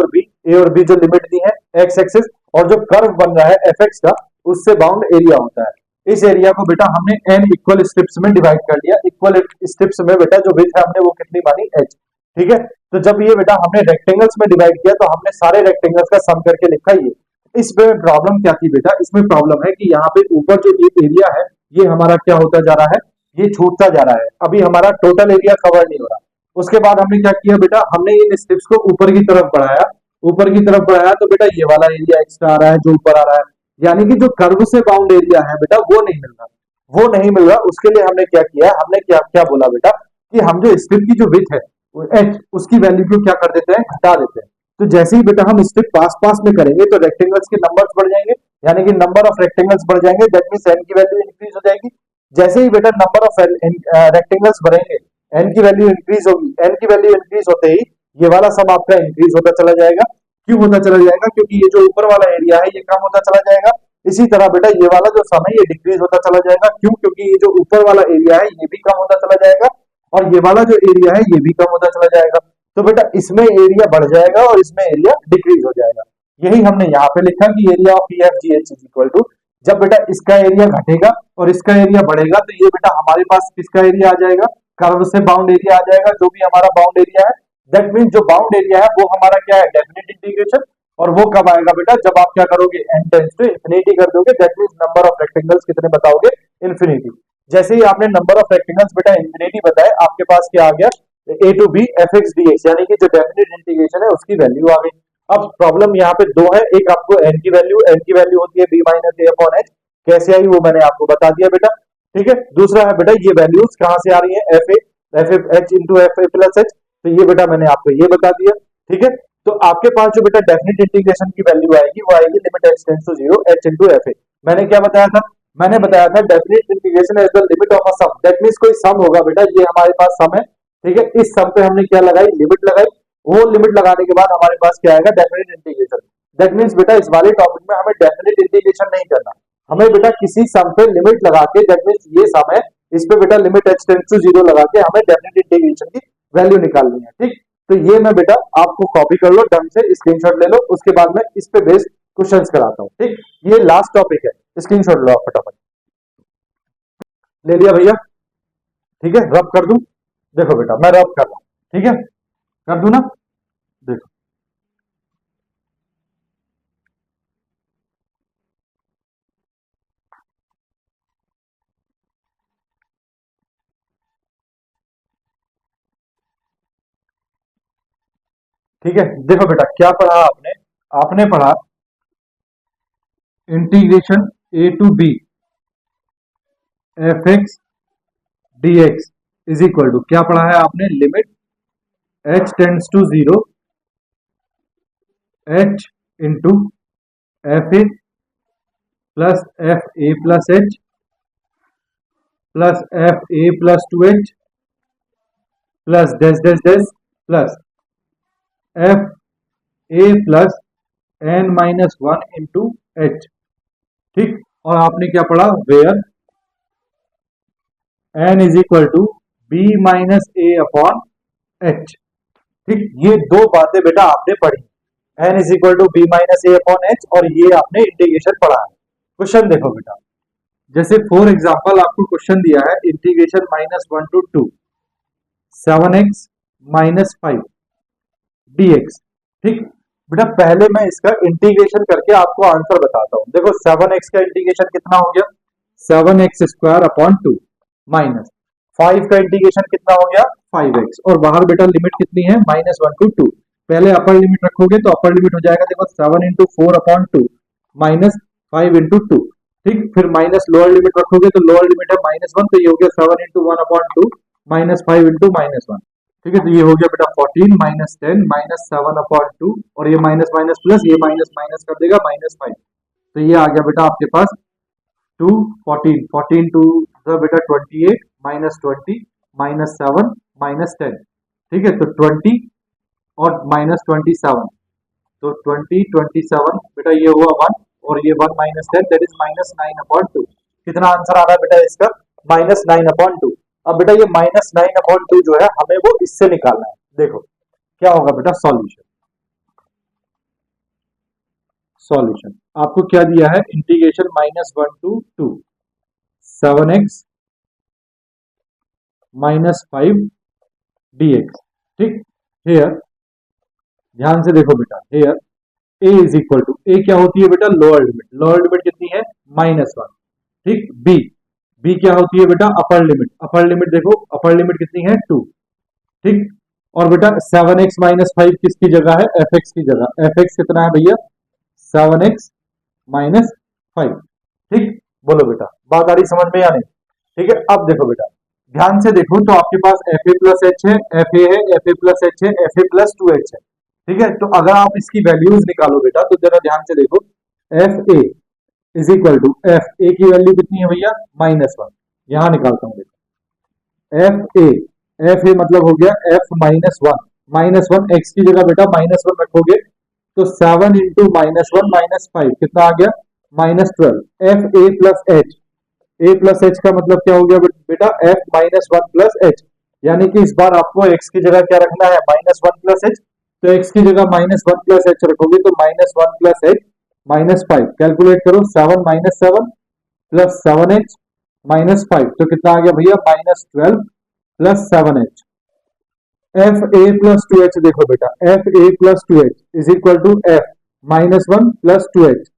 और बी जो लिमिट दी है एक्स एक्सिस, और जो कर्व बन रहा है एफ एक्स का, उससे बाउंड एरिया होता है। इस एरिया को बेटा हमने n इक्वल स्ट्रिप्स में डिवाइड कर दिया। इक्वल स्ट्रिप्स में बेटा जो विड्थ है हमने वो कितनी मानी, h। ठीक है, तो जब ये बेटा हमने रेक्टेंगल्स में डिवाइड किया तो हमने सारे रेक्टेंगल्स का सम करके लिखा ये। इसमें प्रॉब्लम क्या थी बेटा, इसमें प्रॉब्लम है कि यहाँ पे ऊपर जो ये एरिया है ये हमारा क्या होता जा रहा है, ये छूटता जा रहा है। अभी हमारा टोटल एरिया कवर नहीं हो रहा। उसके बाद हमने क्या किया बेटा, हमने इन स्ट्रिप्स को ऊपर की तरफ बढ़ाया। ऊपर की तरफ बढ़ाया तो बेटा ये वाला एरिया एक्स्ट्रा आ रहा है जो ऊपर आ रहा है, यानी कि जो कर्व से बाउंड एरिया है बेटा वो नहीं मिल रहा, वो नहीं मिल रहा। उसके लिए हमने क्या किया, हमने क्या क्या बोला बेटा कि हम जो स्ट्रिप की जो विड्थ है एच, उसकी वैल्यू को क्या कर देते हैं, घटा देते हैं। तो जैसे ही बेटा हम स्ट्रिप पास पास में करेंगे तो रेक्टेंगल्स के नंबर्स बढ़ जाएंगे, यानी कि नंबर ऑफ रेक्टेंगल्स बढ़ जाएंगे, दैट मींस एन की वैल्यू इंक्रीज हो जाएगी। जैसे ही बेटा नंबर ऑफ रेक्टेंगल्स बढ़ेंगे एन की वैल्यू इंक्रीज होगी। एन की वैल्यू इंक्रीज होते ही ये वाला सम आपका इंक्रीज होता चला जाएगा। क्यों होता चला जाएगा, क्योंकि ये जो ऊपर वाला एरिया है ये कम होता चला जाएगा। इसी तरह बेटा ये वाला जो सम है ये डिक्रीज होता चला जाएगा। क्यों, क्योंकि ये जो ऊपर वाला एरिया है ये भी कम होता चला जाएगा, और ये वाला जो एरिया है ये भी कम होता चला जाएगा। तो बेटा इसमें एरिया बढ़ जाएगा और इसमें एरिया डिक्रीज हो जाएगा। यही हमने यहाँ पे लिखा कि area of E F G H is equal to, जब बेटा इसका एरिया घटेगा और इसका एरिया बढ़ेगा तो ये बेटा हमारे पास किसका एरिया आ जाएगा, कर्व से बाउंड एरिया आ जाएगा, जो भी हमारा बाउंड एरिया है। दैट मींस जो बाउंड एरिया है वो हमारा क्या है, डेफिनेट इंटीग्रेशन। और वो कब आएगा बेटा, जब आप क्या करोगे, n टेंड्स टू इंफिनिटी कर दोगे। That means number of rectangles कितने बताओगे, इंफिनिटी। जैसे ही आपने नंबर ऑफ रेक्टेंगल्स बेटा इंफिनिटी बताए, आपके पास क्या आ गया, a to b f x D x, यानी कि जो डेफिनेट इंटीग्रेशन है उसकी वैल्यू आ गई। अब प्रॉब्लम यहाँ पे दो है, एक आपको n की वैल्यू होती है b minus a upon H, कैसे आई वो मैंने आपको बता दिया बेटा। ठीक है, दूसरा है बेटा ये वैल्यूज कहां से आ रही है, F A F H into f A plus h. तो ये बेटा मैंने आपको ये बता दिया, ठीक है। तो आपके पास जो बेटा डेफिनेट इंटीग्रेशन की वैल्यू आएगी वो आएगी limit h tends to zero h into f a. मैंने क्या बताया था, मैंने बताया था definite integration as the limit of a sum, that means कोई सम होगा बेटा, ये हमारे पास सम है, ठीक है। इस सम पे हमने क्या लगाई, लिमिट लगाई। वो लिमिट लगाने के बाद हमारे पास क्या आएगा, डेफिनेट इंटीग्रेशन। दैट मींस बेटा इस वाले टॉपिक में हमें डेफिनेट इंटीग्रेशन नहीं करना, हमें बेटा किसी सम पे लिमिट लगा के, दैट मींस ये सम है, इस पे बेटा limit h tends to zero लगा के हमें डेफिनेट इंटीग्रेशन की वैल्यू निकालनी है, ठीक। तो ये मैं बेटा आपको कॉपी कर लो, ढंग से स्क्रीनशॉट ले लो, उसके बाद मैं इस पे बेस्ड क्वेश्चंस कराता हूँ, ठीक। ये लास्ट टॉपिक है, स्क्रीनशॉट लो आप फटाफट। ले लिया भैया, ठीक है। रब कर दूं, देखो बेटा मैं रब कर रहा हूं, ठीक है, कर दूं ना, देखो। ठीक है, देखो बेटा क्या पढ़ा आपने, आपने पढ़ा integration A to B F x D x is equal to, क्या पढ़ा है आपने, limit h tends to zero h into f A plus F A plus H plus F A plus two H plus dash dash dash plus F A plus N minus one into H, ठीक। और आपने क्या पढ़ा, where n is equal to b minus a upon h, ठीक। ये दो बातें बेटा आपने पढ़ी, n is equal to b minus a upon h, और ये आपने इंटीग्रेशन पढ़ा है। क्वेश्चन देखो बेटा, जैसे फॉर एग्जांपल आपको क्वेश्चन दिया है integration minus one to two 7x minus 5 dx, ठीक। बेटा पहले मैं इसका इंटीग्रेशन करके आपको आंसर बताता हूं। देखो 7x का इंटीग्रेशन कितना हो गया, 7x स्क्वायर अपॉन 2 माइनस 5 का इंटीग्रेशन कितना हो गया, 5x, और बाहर बेटा लिमिट कितनी है, माइनस वन टू टू। पहले अपर लिमिट रखोगे तो अपर लिमिट हो जाएगा, देखो 7 into four upon two minus 5 into two, ठीक। फिर माइनस लोअर लिमिट रखोगे तो लोअर लिमिट है माइनस वन, तो ये हो गया 7 into one upon to minus 5 into minus one, ठीक है। तो ये हो गया बेटा 14 माइनस 10 माइनस 7 अपॉन टू, और ये माइनस माइनस प्लस, ये माइनस माइनस कर देगा माइनस 5। तो ये आ गया बेटा आपके पास 2 14 14 टू बेटा 28 माइनस 20 माइनस 7 माइनस 10, ठीक है। तो 20 और माइनस 27, तो 20 27 बेटा ये हुआ 1, और ये 1 minus 10 that is minus 9 upon two. कितना आंसर आ रहा है बेटा इसका, माइनस 9 अपॉन टू। अब बेटा ये माइनस 9 अपॉन टू जो है हमें वो इससे निकालना है। देखो क्या होगा बेटा, सॉल्यूशन, सॉल्यूशन आपको क्या दिया है, integration minus one to two 7x minus 5 dx, ठीक। हेयर ध्यान से देखो बेटा, here a is equal to, a क्या होती है बेटा, लोअर लिमिट, लोअर लिमिट कितनी है, माइनस वन, ठीक। b, b क्या होती है बेटा, अपर लिमिट, अपर लिमिट देखो अपर लिमिट कितनी है 2, ठीक। और बेटा 7x माइनस 5 किसकी जगह है, fx की जगह, fx कितना है भैया, 7x माइनस 5, ठीक। बोलो बेटा बात आ रही समझ में या नहीं, ठीक है। अब देखो बेटा ध्यान से देखो, तो आपके पास एफ ए प्लस एच है, एफ ए है, एफ ए प्लस एच है, एफ ए प्लस टू एच है, ठीक है। तो अगर आप इसकी वैल्यूज निकालो बेटा, तो जरा ध्यान से देखो, f a is equal to, f a की वैल्यू कितनी है भैया, माइनस वन, यहां निकालता हूं बेटा, एफ ए मतलब हो गया एफ माइनस वन एक्स की जगह बेटा माइनस वन रखोगे, तो 7 इंटू माइनस वन माइनस 5 कितना आ गया, minus 12। F A plus h का मतलब क्या हो गया बेटा, F minus one plus H, यानी कि इस बार आपको एक्स की जगह क्या रखना है, माइनस वन प्लस एच। तो एक्स की जगह माइनस वन प्लस एच रखोगे तो minus one plus H minus 5, calculate करो, 7 माइनस 7 प्लस 7h माइनस 5, तो कितना आ गया भैया, माइनस 12 प्लस 7h। एफ ए प्लस टू एच देखो बेटा, F A plus two h is equal to f minus one plus two h,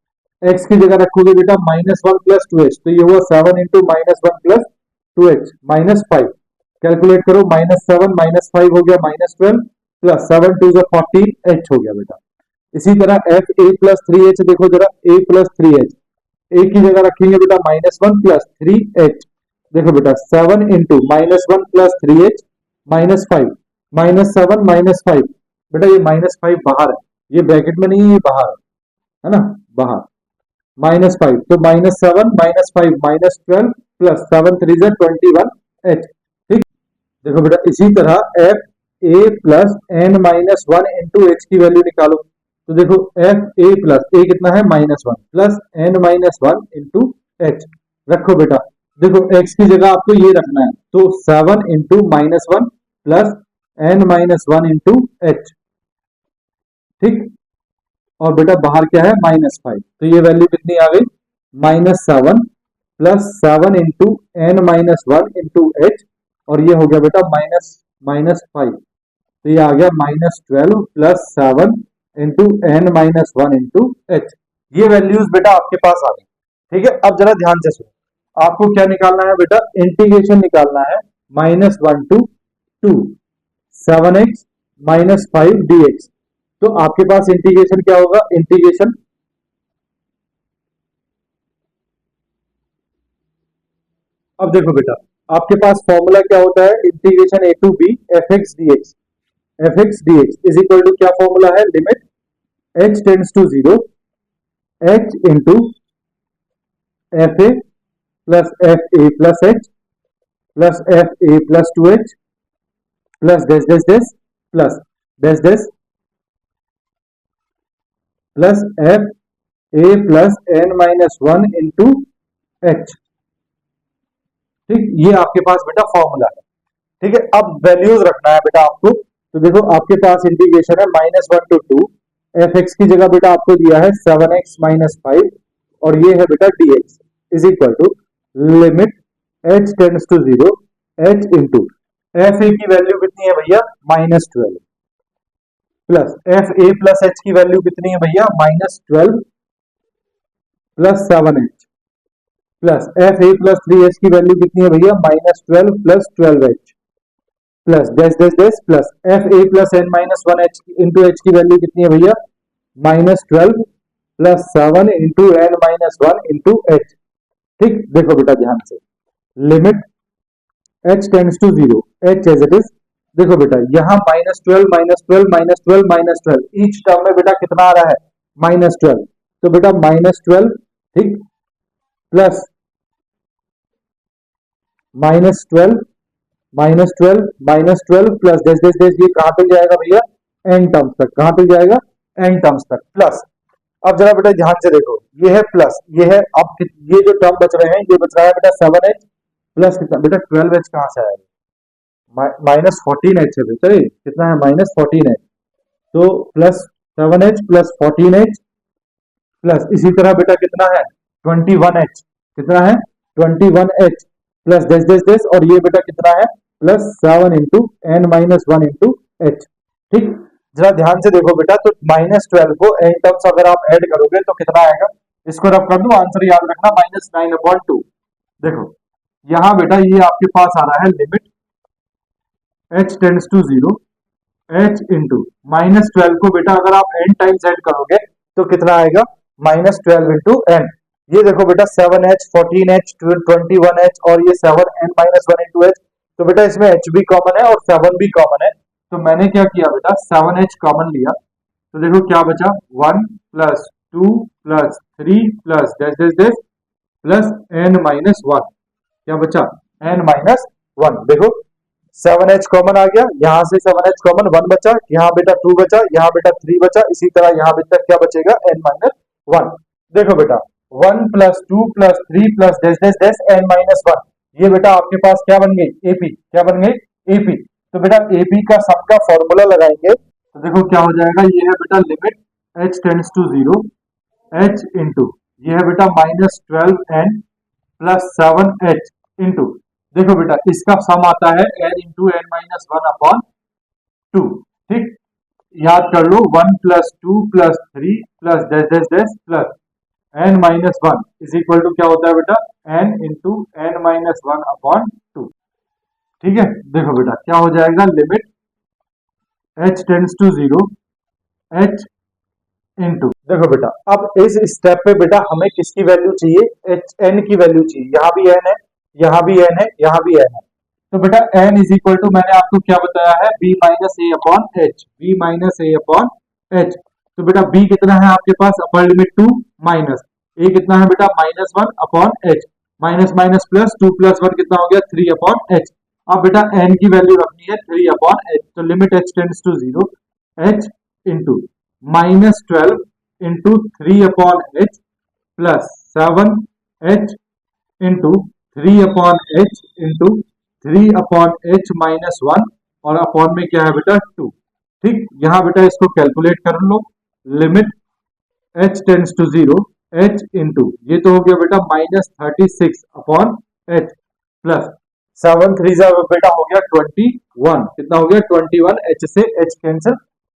x की जगह रखोगे बेटा minus one plus two h, तो ये हुआ 7 into minus one plus two h minus 5, calculate करो, माइनस 7 माइनस 5 हो गया माइनस 12 प्लस 7 टू 14 एच हो गया बेटा। इसी तरह एफ ए प्लस थ्री एच देखो जरा, ए प्लस थ्री एच, ए की जगह रखेंगे बेटा minus one plus three H, देखो बेटा 7 into minus one plus three H -5, -7, -5। बेटा ये -5 बाहर है, ये ब्रैकेट में नहीं है, ये बाहर है ना, बाहर। -5 तो -7 -5 -12 प्लस 7 3 21 h। ठीक, देखो बेटा इसी तरह एफ ए plus N minus one into h की वैल्यू निकालो। तो देखो एफ ए प्लस ए कितना है -1 प्लस एन -1 इंटू एच। रखो बेटा, देखो एक्स की जगह आपको ये रखना है, तो 7 into -1 plus n -1 into H. ठीक, और बेटा बाहर क्या है -5, तो ये वैल्यू कितनी आ गई -7 plus 7 into n -1 into h, और ये हो गया बेटा -5, तो ये आ गया -12 plus 7 into n -1 into h. ये वैल्यूज बेटा आपके पास आ गई। ठीक है, अब जरा ध्यान से सुनो, आपको क्या निकालना है बेटा, इंटीग्रेशन निकालना है -1 टू 2 7x -5 dx। तो आपके पास इंटीग्रेशन क्या होगा, इंटीग्रेशन अब देखो बेटा, आपके पास फॉर्मूला क्या होता है, integration A to B F x D x. F x D x is equal to क्या फॉर्मूला है, limit h tends to zero h into f A plus F A plus H plus F A plus 2h plus dash dash dash dash plus F A plus n -1 into H. ठीक, ये आपके पास बेटा formula है। ठीक है, अब values रखना है बेटा आपको। तो देखो आपके पास इंटीग्रेशन है -1 टू 2 एफ एक्स की जगह बेटा आपको दिया है 7x -5, और ये है बेटा dx is equal to limit h tends to zero h into f a की वैल्यू कितनी है भैया -12 plus F A plus h की वैल्यू कितनी है भैया -12 plus 7h plus F A plus 3h की वैल्यू कितनी है भैया -12 plus 12h plus dash dash dash plus F A plus n -1 h into h की वैल्यू कितनी है भैया -12 plus 7 into n -1 into H. ठीक, देखो बेटा ध्यान से, limit h tends to zero h as it is. देखो बेटा यहाँ -12 -12 -12 -12 ईच टर्म में बेटा कितना आ रहा है -12, तो बेटा -12 ठीक plus -12 -12 plus dash dash dash, ये कहां तक जाएगा भैया एन टर्म्स तक, कहां तक जाएगा एन टर्म्स तक प्लस। अब जरा बेटा ध्यान से देखो, ये है प्लस, ये है, अब ये जो टर्म बच रहे हैं, ये बच रहा है बेटा 7h प्लस कितना बेटा 12h कहां से आएगा -14h है बेटा, ये कितना है -14h, तो plus 7h plus 14h plus इसी तरह बेटा कितना है 21h, कितना है 21h plus dash dash dash, और ये बेटा कितना है plus 7 into n -1 into H. ठीक, जरा ध्यान से देखो बेटा, तो -12 को एन टर्म्स अगर आप ऐड करोगे तो कितना आएगा, इसको रब कर दो, आंसर याद रखना -9/2। देखो यहां बेटा ये आपके पास आ रहा है limit h tends to zero h into -12 को बेटा अगर आप n टाइम्स ऐड करोगे तो कितना आएगा -12 इंटू n। ये देखो बेटा 7h 14h 21h और ये 7n -1 इंटू h, तो बेटा इसमें h भी कॉमन है और 7 भी कॉमन है, तो मैंने क्या किया बेटा 7h कॉमन लिया, तो देखो क्या बचा 1 plus 2 plus 3 plus dash dash dash plus n -1, क्या बचा n -1। देखो 7h कॉमन आ गया, यहां से 7h कॉमन 1 बचा, यहाँ बेटा 2 बचा, यहाँ बेटा 3 बचा, इसी तरह यहाँ बेटा क्या बचेगा n -1। देखो बेटा 1 plus 2 plus 3 plus dash dash dash n -1, ये बेटा आपके पास क्या बन गई एपी, क्या बन गई एपी। तो बेटा एपी का सम का फॉर्मूला लगाएंगे, तो देखो क्या हो जाएगा, ये है बेटा limit h tends to zero h into ये है बेटा -12n प्लस 7h इंटू, देखो बेटा इसका सम आता है n इंटू एन -1/2। ठीक, याद कर लो 1 plus 2 plus 3 plus dash dash dash plus n -1 is equal to क्या होता है बेटा n इंटू एन -1/2। ठीक है, देखो बेटा क्या हो जाएगा, limit h tends to zero h into, देखो बेटा अब इस स्टेप पे बेटा हमें किसकी वैल्यू चाहिए, एच एन की वैल्यू चाहिए, यहाँ भी एन है, यहाँ भी एन है, यहाँ भी एन है, तो बेटा n इज इक्वल टू मैंने आपको क्या बताया है b minus a upon H, b minus a upon h. तो बेटा b कितना है आपके पास, अपर लिमिट 2 माइनस ए कितना है बेटा minus 1 upon h, minus minus plus 2 plus 1 कितना हो गया 3 अपॉन एच। अब बेटा n की वैल्यू रखनी है 3 अपॉन एच, तो limit h tends to 0, h into minus 12 into 3 upon h plus 7 h into 3 upon h into 3 upon h minus 1 और अपॉन में क्या है बेटा 2। ठीक, यहां बेटा इसको कैलकुलेट कर लो, limit h tends to 0, h into ये तो हो गया बेटा माइनस 36 अपॉन h प्लस 7 3 जा बेटा हो गया 21, कितना हो गया 21, h से h कैंसिल।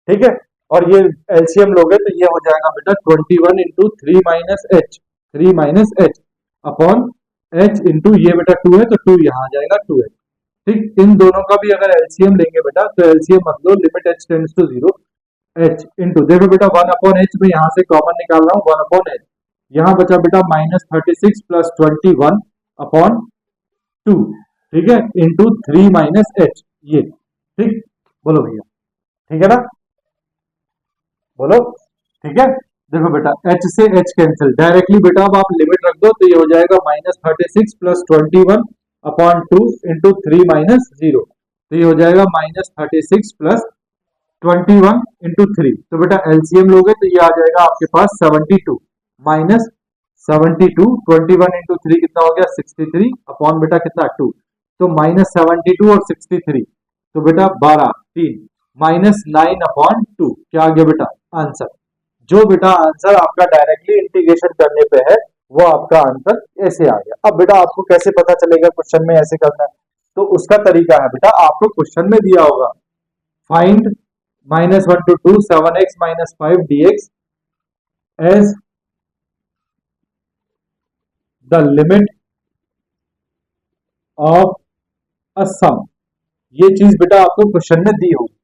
ठीक है, और ये एलसीएम लोगे तो ये हो जाएगा बेटा 21 into 3 minus H, 3 minus H upon h into ये बेटा 2 है तो 2 यहाँ आ जाएगा 2h। ठीक, इन दोनों का भी अगर एलसीएम लेंगे बेटा तो एलसीएम मत लो, limit h tends to 0, h into देखो बेटा 1 अपॉन एच में यहाँ से कॉमन निकाल रहा हूँ 1 अपॉन एच, यहाँ बचा बेटा माइनस 36 प्लस 21 अपॉन 2, ठीक है, इंटू 3 माइनस एच ये। ठीक, बोलो भैया, ठीक है ना, बोलो ठीक है। देखो बेटा h से h कैंसिल डायरेक्टली बेटा, अब आप लिमिट रख दो तो ये हो जाएगा minus 36 plus 21 upon 2 into 3 minus 0, तो ये हो जाएगा माइनस 36 प्लस 21 इंटू 3, तो बेटा एलसीएम लोगे तो ये आ जाएगा आपके पास 72 माइनस 72, 21 इंटू 3 कितना हो गया 63 अपॉन बेटा कितना 2, तो माइनस 72 और 63, तो बेटा 12 3 माइनस 9 अपॉन 2, क्या आ गया बेटा आंसर। जो बेटा आंसर आपका डायरेक्टली इंटीग्रेशन करने पे है वो आपका आंसर ऐसे आ गया। अब बेटा आपको कैसे पता चलेगा क्वेश्चन में ऐसे करना है, तो उसका तरीका है बेटा, आपको क्वेश्चन में दिया होगा find minus 1 to 2 7x minus 5 dx as the limit of a sum, ये चीज बेटा आपको क्वेश्चन में दी होगी।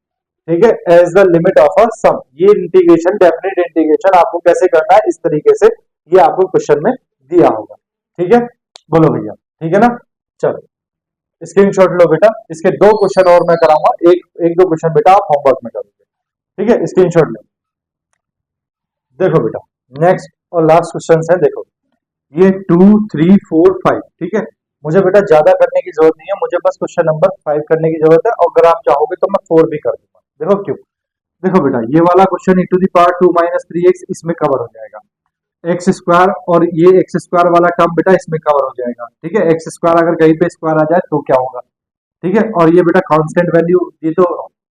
ठीक है, as the limit of a sum, ये इंटीग्रेशन डेफिनेट इंटीग्रेशन आपको कैसे करना है इस तरीके से, ये आपको क्वेश्चन में दिया होगा। ठीक है, बोलो भैया, ठीक है ना, चलो स्क्रीनशॉट लो बेटा, इसके 2 क्वेश्चन और मैं कराऊंगा, एक दो क्वेश्चन बेटा आप होमवर्क में करोगे। ठीक है, स्क्रीनशॉट लो। देखो बेटा नेक्स्ट और लास्ट क्वेश्चन है, देखो ये 2 3 4 5, ठीक है, मुझे बेटा ज्यादा करने की जरूरत नहीं है, मुझे बस क्वेश्चन नंबर 5 करने की जरूरत है, और अगर आप चाहोगे तो मैं 4 भी कर दूंगा। देखो क्यों, देखो बेटा ये वाला question e to the power 2 minus 3x इसमें कवर हो जाएगा, एक्स स्क्वायर और ये एक्स स्क्वायर वाला टर्म बेटा इसमें कवर हो जाएगा। ठीक है, एक्स स्क्वायर अगर कहीं पे स्क्वायर आ जाए तो क्या होगा। ठीक है, और ये बेटा कांस्टेंट वैल्यू ये तो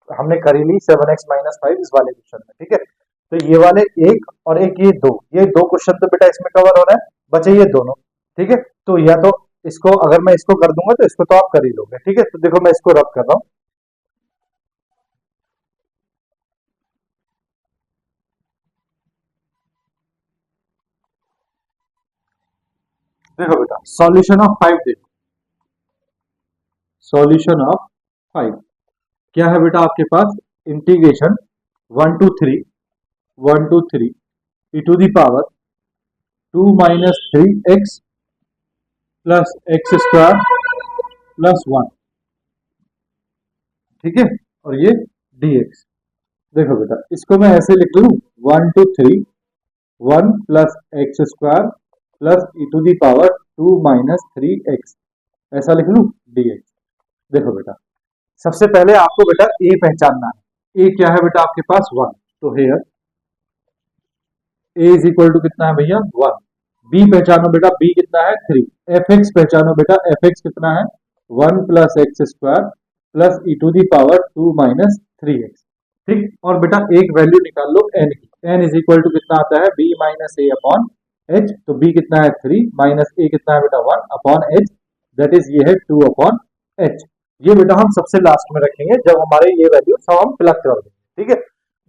हमने कर ही ली 7x माइनस 5 इस वाले क्वेश्चन में। ठीक है, तो ये वाले एक और एक ये दो क्वेश्चन तो बेटा इसमें कवर हो रहा है, बचे ये दोनों। ठीक है, तो या तो इसको अगर मैं इसको कर दूंगा तो इसको तो आप कर ही लोगे। ठीक है, तो देखो मैं इसको रब कर रहा हूं, देखो बेटा सॉल्यूशन ऑफ 5 देखो, सॉल्यूशन ऑफ 5 क्या है बेटा आपके पास, integration 1 to 3 e to the power 2 minus 3x plus x square plus 1। ठीक है, और ये dx। देखो बेटा इसको मैं ऐसे लिख लूं 1 to 3 1 plus x square plus E to the power 2 minus 3x, ऐसा लिख लूं dx। देखो बेटा सबसे पहले आपको बेटा a पहचानना है, a क्या है बेटा आपके पास 1, तो here a is equal to कितना है भैया 1। b पहचानो बेटा, b कितना है 3। fx पहचानो बेटा, fx कितना है 1 plus x square plus E to the power 2 minus 3x। ठीक, और बेटा एक वैल्यू निकाल लो n की, n इज इक्वल टू कितना आता है b minus a upon h, तो b कितना है 3 माइनस a कितना है बेटा 1 अपॉन h, दैट इज ये है 2 अपॉन h। ये बेटा हम सबसे लास्ट में रखेंगे जब हमारे ये वैल्यू सब हम प्लग कर देंगे। ठीक है,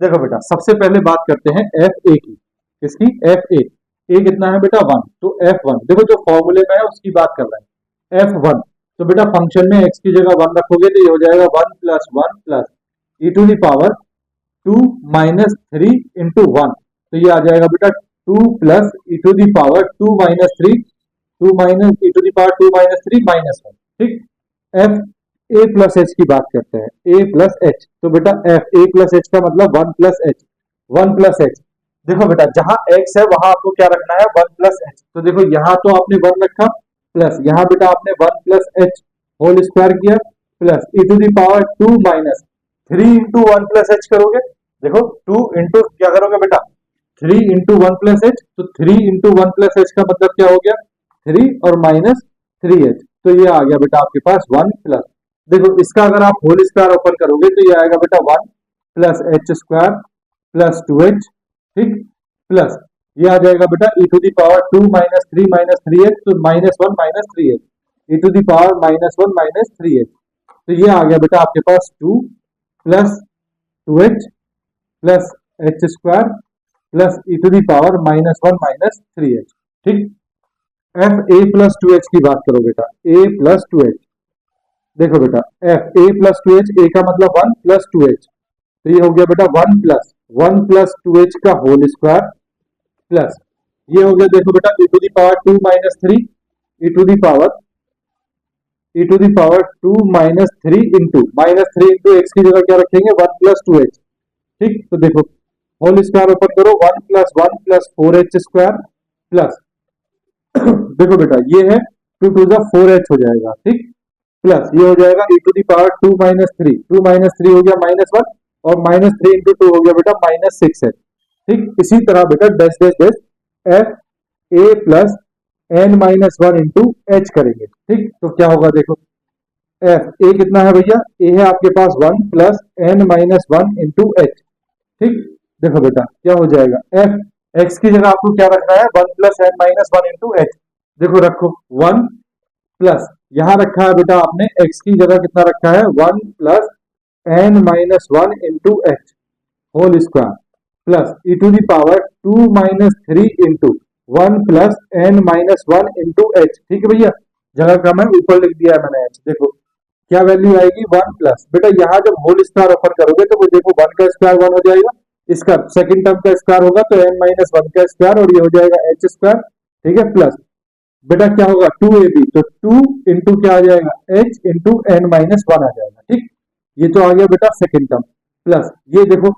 देखो बेटा सबसे पहले बात करते हैं एफ ए की, किसकी एफ ए कितना है बेटा 1, तो f1 देखो जो फॉर्मूले में है उसकी बात कर रहे हैं f1, तो बेटा फंक्शन में x की जगह 1 रखोगे तो ये हो जाएगा 1 plus 1 plus E to the power 2 minus 3 into 1, तो ये आ जाएगा बेटा 2 plus E to the power 2 minus 3 2 minus e to the power 2 minus 3 minus 1। ठीक, एफ ए प्लस एच की बात करते हैं, ए प्लस एच। तो बेटा एफ ए प्लस एच का मतलब one plus H, one plus H. देखो बेटा जहां एक्स है वहां आपको क्या रखना है, वन प्लस एच। तो देखो यहाँ तो आपने वन रखा, प्लस यहाँ बेटा आपने one plus h whole square किया, plus E to the power two minus three into one plus h करोगे। देखो टू इंटू क्या करोगे बेटा, three into one plus h. तो three into one plus h का मतलब क्या हो गया, थ्री और माइनस थ्री एच। तो ये आ गया बेटा आपके पास वन प्लस, देखो इसका अगर आप होल स्क्वायर ओपन करोगे तो ये आएगा बेटा one plus h square plus two h, ठीक, प्लस ये आ जाएगा बेटा e to the power two minus three h, तो minus one minus three h, E to the power minus one minus three h. तो ये आ गया बेटा आपके पास two plus two H plus h square plus E to the power minus one minus three h, ठीक। F ए plus two H की बात करो बेटा, ए प्लस टू एच। देखो बेटा F A plus two h, a का मतलब वन प्लस टू एच, तो ये हो गया बेटा वन प्लस टू एच का होल स्क्वायर प्लस ये हो गया देखो बेटा e to the power two minus three, e to the power e to the power two minus three into x की जगह क्या रखेंगे, वन प्लस टू एच, ठीक। तो देखो होल स्क्वायर ओपन करो, one plus four H square plus देखो बेटा ये है टू जा फोर एच हो जाएगा, ठीक, प्लस ये हो जाएगा e to the power two minus three हो गया माइनस वन, और माइनस थ्री इंटू टू हो गया बेटा माइनस सिक्स एच, ठीक। इसी तरह बेटा डैश डैश डैश एफ ए plus N minus one into h करेंगे, ठीक। तो क्या होगा देखो एफ ए कितना है भैया, ए है आपके पास one plus N minus one into H, ठीक। देखो बेटा क्या हो जाएगा, एफ एक्स की जगह आपको क्या रखना है, one plus N minus one into h. देखो रखो वन प्लस यहां रखा है बेटा आपने एक्स की जगह कितना रखा है, one plus N minus one into h whole square plus E to the power two minus three into one plus N minus one into H, ठीक है भैया। जगह का मैं ऊपर लिख दिया है मैंने एच। देखो क्या वैल्यू आएगी, वन प्लस बेटा यहाँ जब होल स्क्वायर ओपन करोगे तो वो देखो वन का स्क्वायर वन हो जाएगा, इसका सेकंड टर्म का स्क्वायर होगा तो एन माइनस वन का स्क्वायर, और ये हो जाएगा एच स्क्वायर, ठीक है, प्लस बेटा क्या होगा टू ए बी, तो टू इंटू क्या आ जाएगा, h into N minus one आ जाएगा, ठीक। ये तो आ गया बेटा सेकंड टर्म, प्लस ये देखो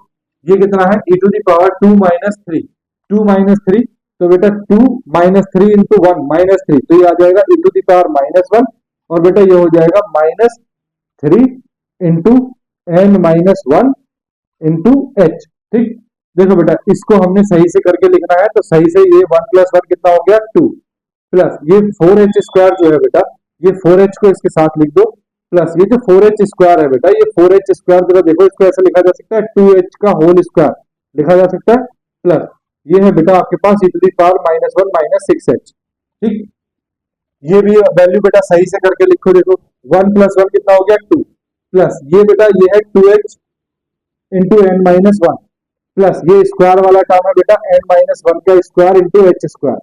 ये कितना है, e to the power two minus three, तो बेटा two minus three into one minus three, तो ये आ जाएगा e to the power minus one, और बेटा ये हो जाएगा minus three into N minus one into H, ठीक। देखो बेटा इसको हमने सही से करके लिखना है, तो सही से ये वन प्लस वन कितना हो गया टू, प्लस ये फोर एच स्क्वायर जो है बेटा, ये फोर एच को इसके साथ लिख दो, प्लस ये जो फोर एच स्क्वायर है बेटा, ये फोर एच स्क्वायर बेटा देखो इसको ऐसे लिखा जा सकता है टू एच का होल स्क्वायर लिखा जा सकता है, प्लस ये है बेटा आपके पास e to the power minus one minus six h, ठीक। ये भी वैल्यू बेटा सही से करके लिखो, देखो वन प्लस वन कितना हो गया टू, प्लस ये बेटा ये है two H into N minus one, plus ये स्क्वायर वाला टर्म है बेटा एन माइनस वन का square into h square,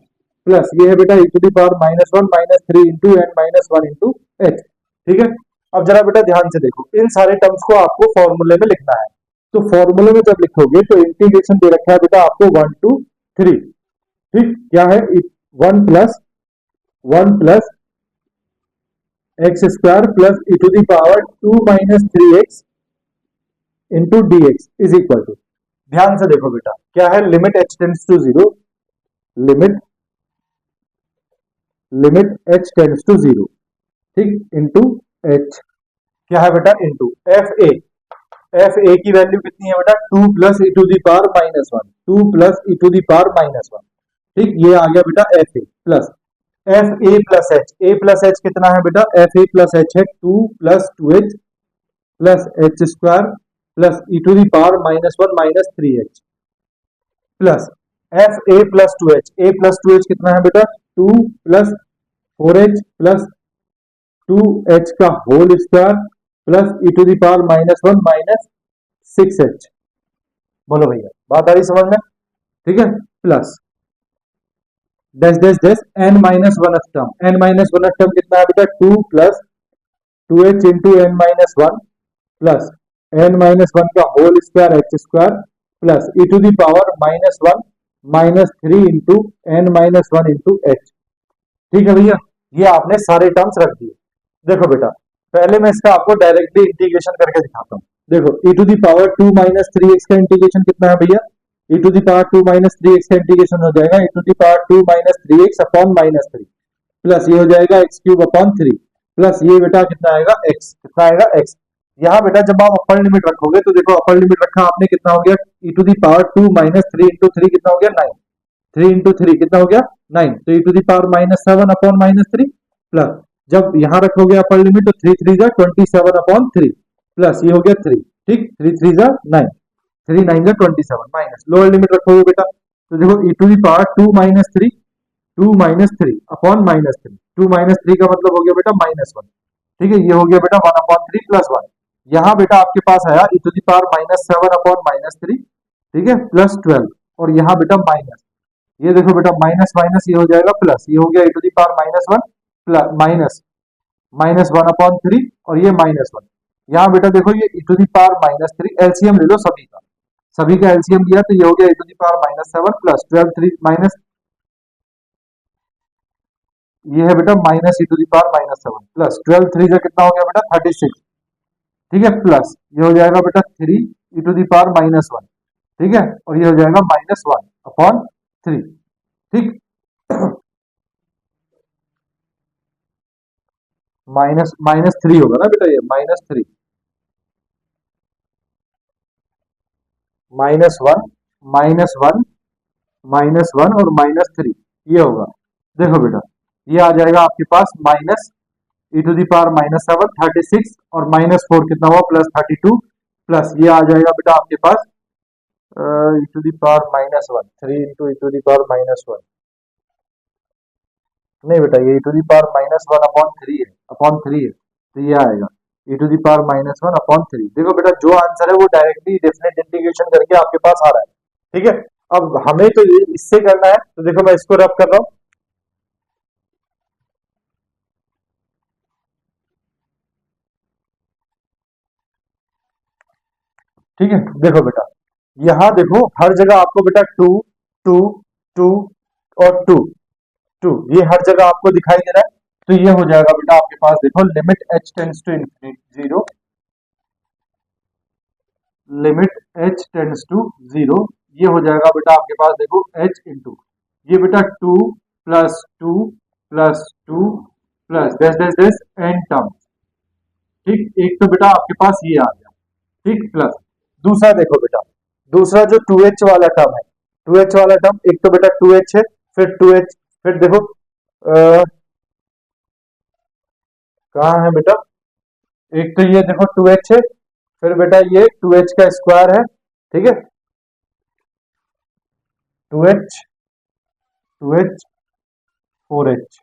plus ये है बेटा e to the power minus one minus three into N minus one into H, ठीक है। अब जरा बेटा ध्यान से देखो इन सारे टर्म्स को आपको फॉर्मूले में लिखना है, तो फॉर्मूले में जब लिखोगे तो इंटीग्रेशन दे रखा है बेटा आपको वन टू थ्री, ठीक, क्या है one plus x square plus E to the power two minus three x into d x is equal to, ध्यान से देखो बेटा क्या है, limit h tends to zero, limit h tends to zero, ठीक, इंटू एच क्या है बेटा इंटू एफ ए की वैल्यू कितनी है बेटा two plus E to the power minus one, two plus E to the power minus one, ठीक। ये आ गया बेटा F A plus F A plus h कितना है बेटा, एफ ए प्लस एच है two plus two H plus h square plus E to the power minus one minus three h, plus F A plus two h कितना है बेटा two plus four H plus two h का whole square plus E to the power minus one minus six h. बोलो भैया बात आ रही समझ में, ठीक है, plus dash dash dash N minus one term, n minus one term कितना है बेटा two plus two H into N minus one plus N minus one का whole square h square plus E to the power minus one minus three into N minus one into H, ठीक है भैया। ये आपने सारे terms रख दिए। देखो बेटा पहले मैं इसका आपको डायरेक्टली इंटीग्रेशन करके दिखाता हूँ। देखो e to the power 2 minus three x का इंटीग्रेशन कितना है भैया, e to the power 2 minus three x का इंटीग्रेशन हो जाएगा e to the power 2 minus three x upon minus three, plus ये हो जाएगा x cube upon three, plus ये बेटा कितना आएगा एक्स, कितना आएगा एक्स। यहाँ बेटा जब आप अपर लिमिट रखोगे तो देखो अपर लिमिट रखा आपने कितना हो गया, e to the power 2 minus three into three कितना हो गया 9, थ्री इंटू थ्री कितना हो गया 9, तो e to the power minus seven upon minus three, plus जब यहाँ रखोगे अपर लिमिट तो थ्री थ्री जा 27 अपॉन थ्री, प्लस ये हो गया थ्री, ठीक, थ्री थ्री जा 9, थ्री नाइन जा 27, माइनस लोअर लिमिट रखोगे बेटा तो देखो e to the power two minus three upon minus three, two minus three का मतलब हो गया बेटा माइनस वन, ठीक है, ये हो गया बेटा one upon three plus one. यहाँ बेटा आपके पास आया e to the power minus seven upon minus three, ठीक है, प्लस 12, और यहाँ बेटा माइनस, ये देखो बेटा माइनस माइनस ये हो जाएगा प्लस, ये हो गया e to the power minus one plus minus minus one upon three, और ये माइनस वन। यहाँ बेटा देखो ये e to the power minus three, LCM ले लो सभी का, सभी का एलसीएम लिया तो ये हो गया e to the power minus seven plus twelve three minus, ये है बेटा minus e to the power minus seven plus twelve three से कितना हो गया बेटा 36, ठीक है, प्लस ये हो जाएगा बेटा three e to the power minus one, ठीक है, और ये हो जाएगा माइनस वन अपॉन थ्री, ठीक, माइनस माइनस थ्री होगा ना बेटा, ये minus three, minus one, minus one, minus one और माइनस थ्री, ये होगा। देखो बेटा ये आ जाएगा आपके पास minus e to the power minus seven 36, और माइनस फोर कितना हुआ प्लस 32, प्लस ये आ जाएगा बेटा आपके पास e to the power minus one, three into E to the power minus one, नहीं बेटा ये e to the power minus one upon three है, अपॉन थ्री है, तो ये आएगा e to the power minus one upon three. देखो बेटा जो आंसर है वो डायरेक्टली डेफिनेट इंटीग्रेशन करके आपके पास आ रहा है, ठीक है। अब हमें तो ये इससे करना है, तो देखो मैं इसको रब कर रहा हूं, ठीक है। देखो बेटा यहाँ देखो हर जगह आपको बेटा टू टू टू और टू टू, ये हर जगह आपको दिखाई दे रहा है, तो ये हो जाएगा बेटा आपके पास देखो limit h tends to infinity zero, limit h tends to zero, ये हो जाएगा बेटा आपके पास देखो h इंटू ये बेटा two plus two plus two plus dash dash dash N term, ठीक, एक तो बेटा आपके पास ये आ गया, ठीक, प्लस दूसरा देखो बेटा, दूसरा जो टू एच वाला टर्म है, टू एच वाला टर्म एक तो बेटा टू एच है, फिर टू एच, फिर देखो कहाँ है बेटा, एक तो ये देखो टू एच है, फिर बेटा ये टू एच का स्क्वायर है, ठीक है, two H, two H, four H,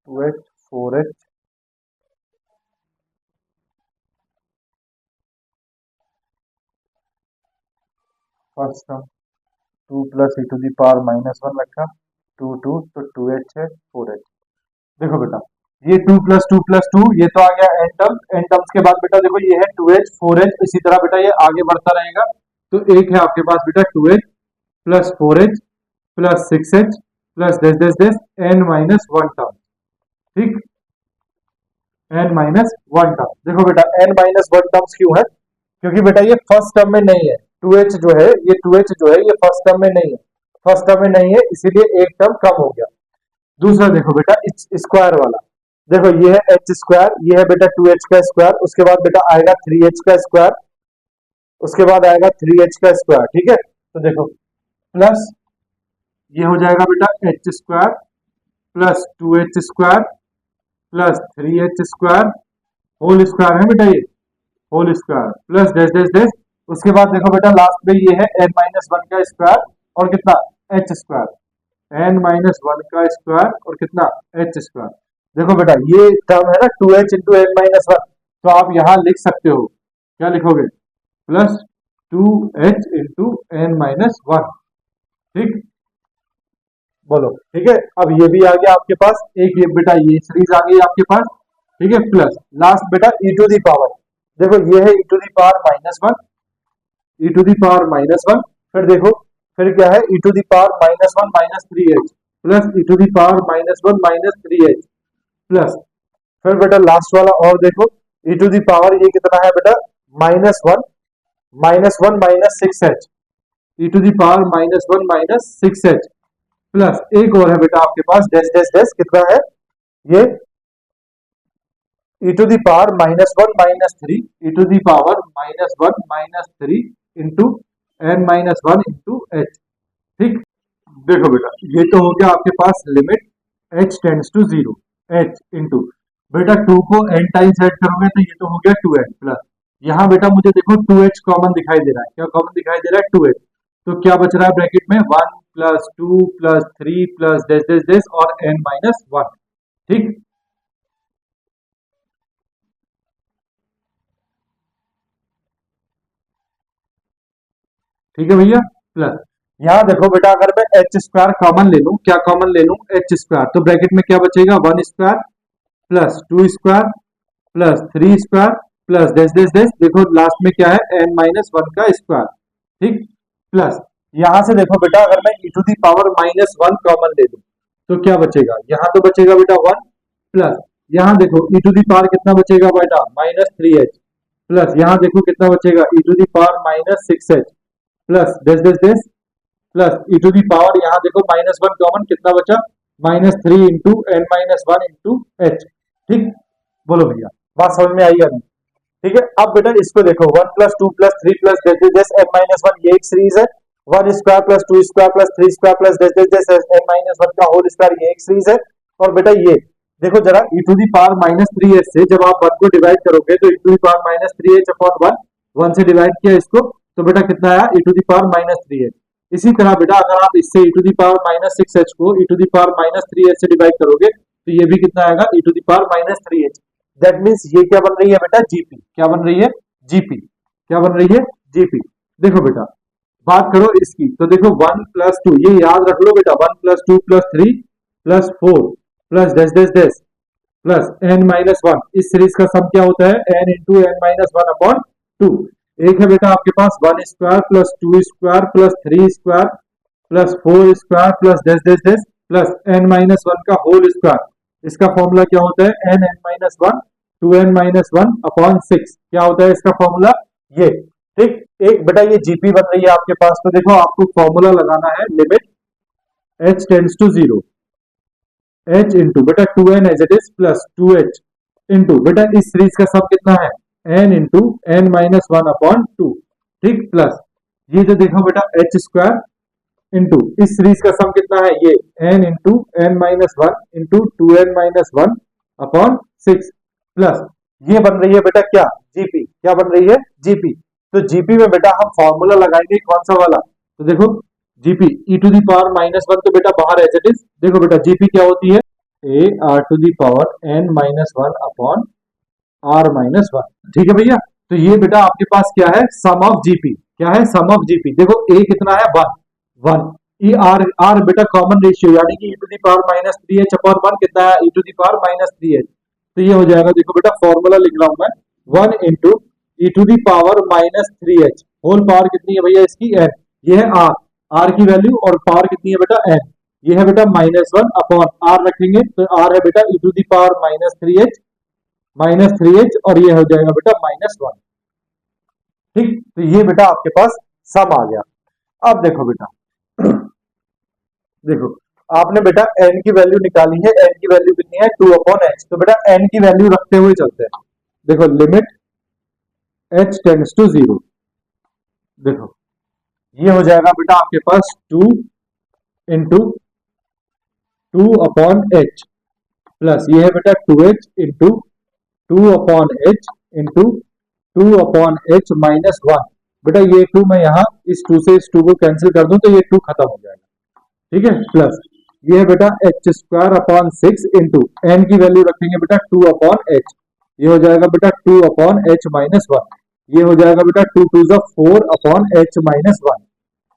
two H, four H, first term two plus E to the power minus one रखा, टू टू तो टू एच है फोर एच। देखो बेटा ये टू प्लस टू ये तो आ गया एन टर्म्स, एन टर्म्स के बाद बेटा देखो ये है टू एच फोर एच, इसी तरह बेटा ये आगे बढ़ता रहेगा, तो एक है आपके पास बेटा two H plus four H plus six H plus dash dash dash N minus one term, ठीक, एन माइनस वन टर्म। देखो बेटा एन माइनस वन टर्म्स क्यों है, क्योंकि बेटा ये फर्स्ट टर्म में नहीं है, टू एच जो है ये टू एच जो है ये फर्स्ट टर्म में नहीं है, फर्स्ट टर्म में नहीं है इसीलिए एक टर्म कम हो गया। दूसरा देखो बेटा स्क्वायर वाला, देखो ये है एच स्क्वायर, ये है बेटा टू एच का स्क्वायर, उसके बाद बेटा आएगा थ्री एच का स्क्वायर, उसके बाद आएगा थ्री एच का स्क्वायर, ठीक है, तो देखो प्लस ये हो जाएगा बेटा H square plus two H square plus three H square whole square है बेटा ये whole square plus dash dash dash, उसके बाद देखो बेटा लास्ट में ये है एन माइनस वन का स्क्वायर और कितना H square, N minus one का स्क्वायर और कितना एच स्क्वायर। देखो बेटा ये टर्म है ना two H into N minus one, तो आप यहां लिख सकते हो, क्या लिखोगे plus two H into N minus one, ठीक, बोलो ठीक है। अब ये भी आ गया आपके पास, एक ये बेटा ये सीरीज आ गई आपके पास, ठीक है, प्लस लास्ट बेटा ई टू दी पावर, देखो ये है e to the power minus one, e to the power minus one, फिर देखो फिर क्या है e to the power minus one minus three h plus E to the power minus one minus three h plus, फिर बेटा last वाला और देखो ई टू दी पावर ये कितना है बेटा minus one minus six H, E to the power minus one minus six H plus एक और है बेटा आपके पास डैश डैश डैश कितना है ये e to the power minus one minus three e to the power minus one minus three into N minus one into H. ठीक, देखो बेटा ये तो हो गया आपके पास limit h tends to zero h into बेटा टू को n टाइम्स ऐड करोगे तो ये तो हो गया टू एन प्लस यहाँ बेटा मुझे देखो टू एच कॉमन दिखाई दे रहा है, क्या कॉमन दिखाई दे रहा है टू एच, तो क्या बच रहा है ब्रैकेट में one plus two plus three plus dash dash dash और n माइनस वन। ठीक, ठीक है भैया प्लस यहाँ देखो बेटा अगर मैं एच स्क्वायर कॉमन ले लूं, क्या कॉमन ले लूं एच स्क्वायर, तो ब्रैकेट में क्या बचेगा one square plus two square plus three square plus dash dash dash, देखो लास्ट में क्या है एन माइनस वन का स्क्वायर। ठीक, प्लस यहां से देखो बेटा अगर मैं e to the power minus one common ले लूं तो क्या बचेगा, यहाँ तो बचेगा बेटा वन प्लस यहाँ देखो ई टू दी पावर कितना बचेगा बेटा माइनस थ्री एच प्लस यहाँ देखो कितना बचेगा e to the power minus six H plus dash dash dash plus E to the power यहाँ देखो माइनस वन कॉमन कितना बचा minus three into N minus one into H. ठीक, बोलो भैया बात समझ में आई या नहीं। ठीक है, अब बेटा इसको देखो one plus two plus three plus dash dash dash N minus one ये एक सीरीज है, one square plus two square plus three square plus dash dash dash N minus one का होल स्क्वायर ये एक सीरीज है, और बेटा ये देखो जरा e to the power minus three h से जब आप वन को डिवाइड करोगे तो e to the power minus three h upon one, one से डिवाइड किया इसको तो बेटा कितना आया e to the power minus three h. इसी तरह बेटा अगर आप इससे e to the power minus six h को e to the power minus three h से डिवाइड करोगे तो ये भी कितना आएगा e to the power minus three h. That means ये क्या बन रही है बेटा जीपी, क्या बन रही है जीपी, क्या बन रही है जीपी। देखो बेटा बात करो इसकी तो देखो वन प्लस टू ये याद रख लो बेटा one plus two plus three plus four plus dash dash dash plus N minus one, इस सीरीज का सम क्या होता है n into N minus one upon two. एक है बेटा आपके पास one square plus two square plus three square plus four square plus dash dash dash plus N minus one का होल स्क्वायर, इसका फॉर्मूला क्या होता है n n minus one to n minus one upon six, क्या होता है इसका formula ये। ठीक, एक बेटा ये जीपी बन रही है आपके पास, तो देखो आपको फॉर्मूला लगाना है limit h tends to zero h into बेटा two n as it is plus two H into बेटा इस सीरीज का सब कितना है n into N minus one upon two. ठीक, प्लस ये जो देखो बेटा एच स्क्वायर इंटू इस सीरीज का सम कितना है ये n into N minus one into two n minus one upon six plus ये बन रही है बेटा क्या जीपी, क्या बन रही है जीपी। तो जीपी में बेटा हम फॉर्मूला लगाएंगे कौन सा वाला, तो देखो GP E to the power minus one तो बेटा बाहर एज इट इज, देखो बेटा जीपी क्या होती है A R to the power N minus one upon R minus one. ठीक है भैया, तो ये बेटा आपके पास क्या है सम ऑफ जीपी, क्या है सम ऑफ जीपी। देखो ए कितना है one one e r r बेटा कॉमन रेशियो यानी कि e to the power minus three h upon one कितना है e to the power minus three h, तो ये हो जाएगा देखो बेटा फॉर्मूला लिख रहा हूं मैं one into E to the power minus three H whole power कितनी है भैया इसकी एन, ये है आर, आर की वैल्यू और पावर कितनी है बेटा एन, ये है बेटा माइनस वन अपॉन आर रखेंगे तो आर है बेटा e to the power minus three h और ये हो जाएगा बेटा माइनस वन। ठीक, तो ये बेटा आपके पास सम आ गया। अब देखो बेटा देखो आपने बेटा n की वैल्यू निकाली है, n की वैल्यू कितनी है टू अपॉन एच, तो बेटा n की वैल्यू रखते हुए चलते हैं। देखो limit h tends to zero, देखो ये हो जाएगा बेटा आपके पास two into two upon h plus ये है बेटा two H into two upon h into two upon h minus one. बेटा ये टू मैं यहाँ इस टू से इस टू को कैंसिल कर दूं तो ये टू खत्म हो जाएगा। ठीक है, प्लस ये है बेटा H square upon six into n की वैल्यू रखेंगे बेटा टू अपॉन एच, ये हो जाएगा बेटा two upon h minus one, ये हो जाएगा बेटा टू टू ज़ा four upon h minus one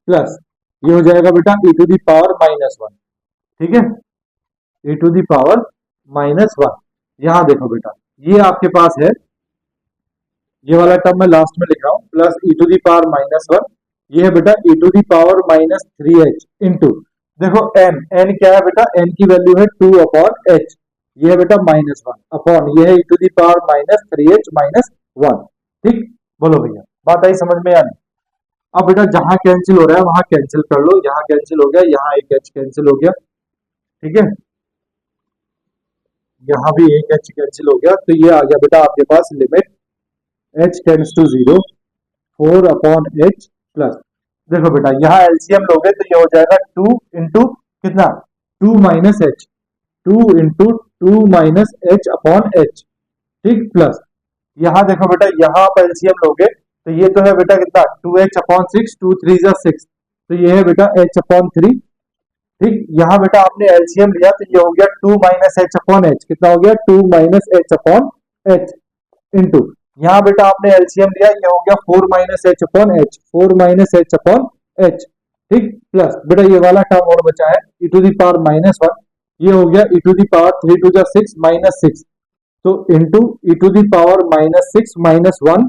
plus ये हो जाएगा बेटा e to the power minus one. ठीक है, e to the power minus one. यहां देखो बेटा ये आपके पास है ये वाला टर्म मैं लास्ट में लिख रहा हूं plus E to the power minus one ये है बेटा e to the power minus 3h into, देखो n क्या है बेटा, n की वैल्यू है 2 अपॉन h, ये है बेटा -1 अपॉन, ये है e to the power minus 3h minus 1। ठीक, बोलो भैया बात आई समझ में या नहीं? अब बेटा जहां कैंसिल हो रहा है वहां कैंसिल कर लो, यहाँ कैंसिल हो गया, यहाँ एक h कैंसिल हो गया, ठीक है, यहाँ भी एक h कैंसिल हो गया, तो ये आ गया बेटा आपके पास limit h tends to 0 4 upon h plus, देखो बेटा यहाँ एलसीएम लोगे तो ये हो जाएगा 2 इंटू कितना, 2 minus H, 2 into 2 minus H upon h, ठीक, प्लस यहाँ देखो बेटा यहाँ आप एलसीएम लोगे तो ये तो है बेटा कितना 2h अपॉन 6, 2 3 जा 6, तो ये है बेटा h अपॉन 3, ठीक, यहाँ बेटा आपने एलसीएम लिया तो ये हो गया 2 माइनस एच अपॉन एच, कितना हो गया 2 minus H upon h into, यहाँ बेटा आपने एलसीएम लिया ये हो गया 4 minus H upon H, 4 minus H upon h, ठीक, प्लस बेटा ये वाला टर्म और बचा है e टू दी पावर -1, ये हो गया e to the power 3 two जा 6 माइनस 6, तो into e to the power -6 minus 1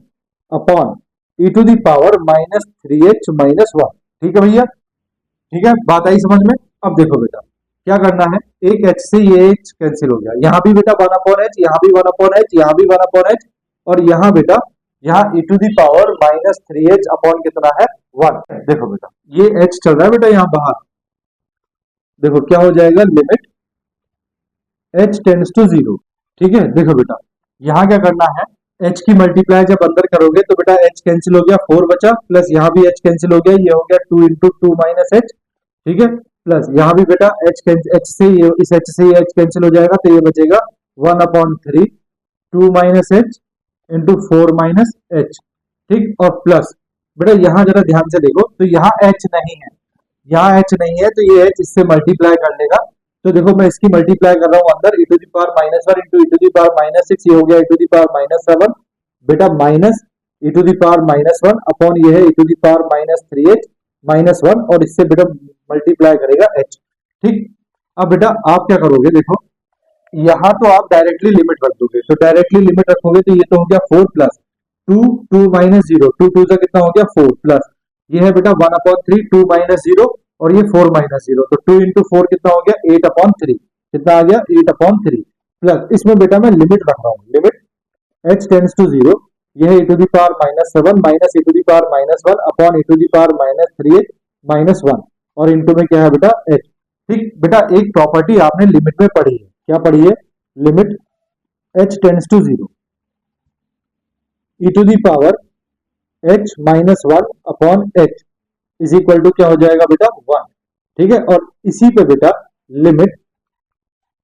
upon e to the power -3h minus 1, ठीक है भैया, ठीक है, बात आई समझ में? अब देखो बेटा क्या करना है, एक h से ये h कैंसिल हो गया, यहाँ भी बेटा 1 अपॉन h, यहाँ भी 1 अपॉन h, यहाँ भी 1 अपॉन h, और यहाँ बेटा यहाँ e to the power -3h upon कितना है 1, देखो बेटा ये h चल रहा है बेटा यहाँ बाहर, देखो क्या हो जाएगा लिमिट h टेंड्स टू 0, ठीक है, देखो बेटा यहाँ क्या करना है, h की मल्टीप्लाई जब अंदर करोगे तो बेटा h कैंसिल हो गया 4 बचा, प्लस यहाँ भी h कैंसिल हो गया, ये हो गया 2 इंटू 2 माइनस h, ठीक है, प्लस यहाँ भी बेटा h से ये इस h से ये h कैंसिल हो जाएगा तो ये बचेगा 1 upon 3 2 minus h into 4 minus h, ठीक, और प्लस बेटा यहाँ जरा ध्यान से देखो तो यहाँ h नहीं है, यहाँ h नहीं है तो ये h इससे मल्टीप्लाई कर लेगा, तो देखो मैं इसकी मल्टीप्लाई कर रहा हूँ अंदर e to the power -1 into e to the power -6, ये हो गया e टू दी पावर -7 बेटा minus e to the power -1 upon ये है e to the power -3h minus 1, और इससे बेटा मल्टीप्लाई करेगा h, ठीक, अब बेटा आप क्या करोगे देखो यहाँ तो आप डायरेक्टली लिमिट रख दोगे, तो डायरेक्टली लिमिट रखोगे तो ये तो हो गया 4 प्लस 2 2 माइनस 0, 2 2 से कितना हो गया 4 प्लस ये है बेटा 1 अपॉन 3 2 माइनस 0 और ये 4 माइनस 0, तो 2 इंटू 4 कितना हो गया 8 अपॉन 3, कितना आ गया 8 अपॉन 3, प्लस इसमें बेटा मैं लिमिट रख रहा हूँ, लिमिट h टेंड्स टू 0, ये है e to the power -7 minus e to the power -1 upon e to the power -3h minus 1, और इंटू में क्या है बेटा h, ठीक बेटा एक प्रॉपर्टी आपने लिमिट में पढ़ी है, क्या पढ़ी है, limit h tends to 0 e to the power h minus 1 upon h is equal to क्या हो जाएगा बेटा 1, ठीक है, और इसी पे बेटा लिमिट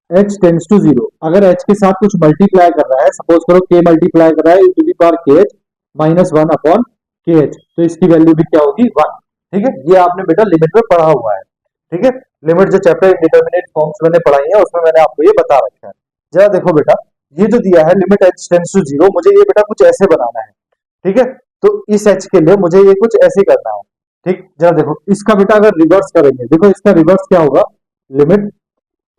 h टेंड्स टू 0, अगर h के साथ कुछ मल्टीप्लाई कर रहा है, सपोज करो k मल्टीप्लाई कर रहा है e to the power kh minus 1 upon kh, तो इसकी वैल्यू भी क्या होगी 1, ठीक है, ये आपने बेटा लिमिट में पढ़ा हुआ है, ठीक है, लिमिट जो चैप्टर इंडिटरमिनेट फॉर्म्स मैंने पढ़ाई है उसमें मैंने आपको ये बता रखा है। जरा देखो बेटा ये जो दिया है लिमिट h टेंड्स टू 0, मुझे ये बेटा कुछ ऐसे बनाना है, ठीक है, तो इस h के लिए मुझे ये कुछ ऐसे करना है, ठीक, जरा देखो इसका बेटा अगर रिवर्स करेंगे, देखो इसका रिवर्स क्या होगा, limit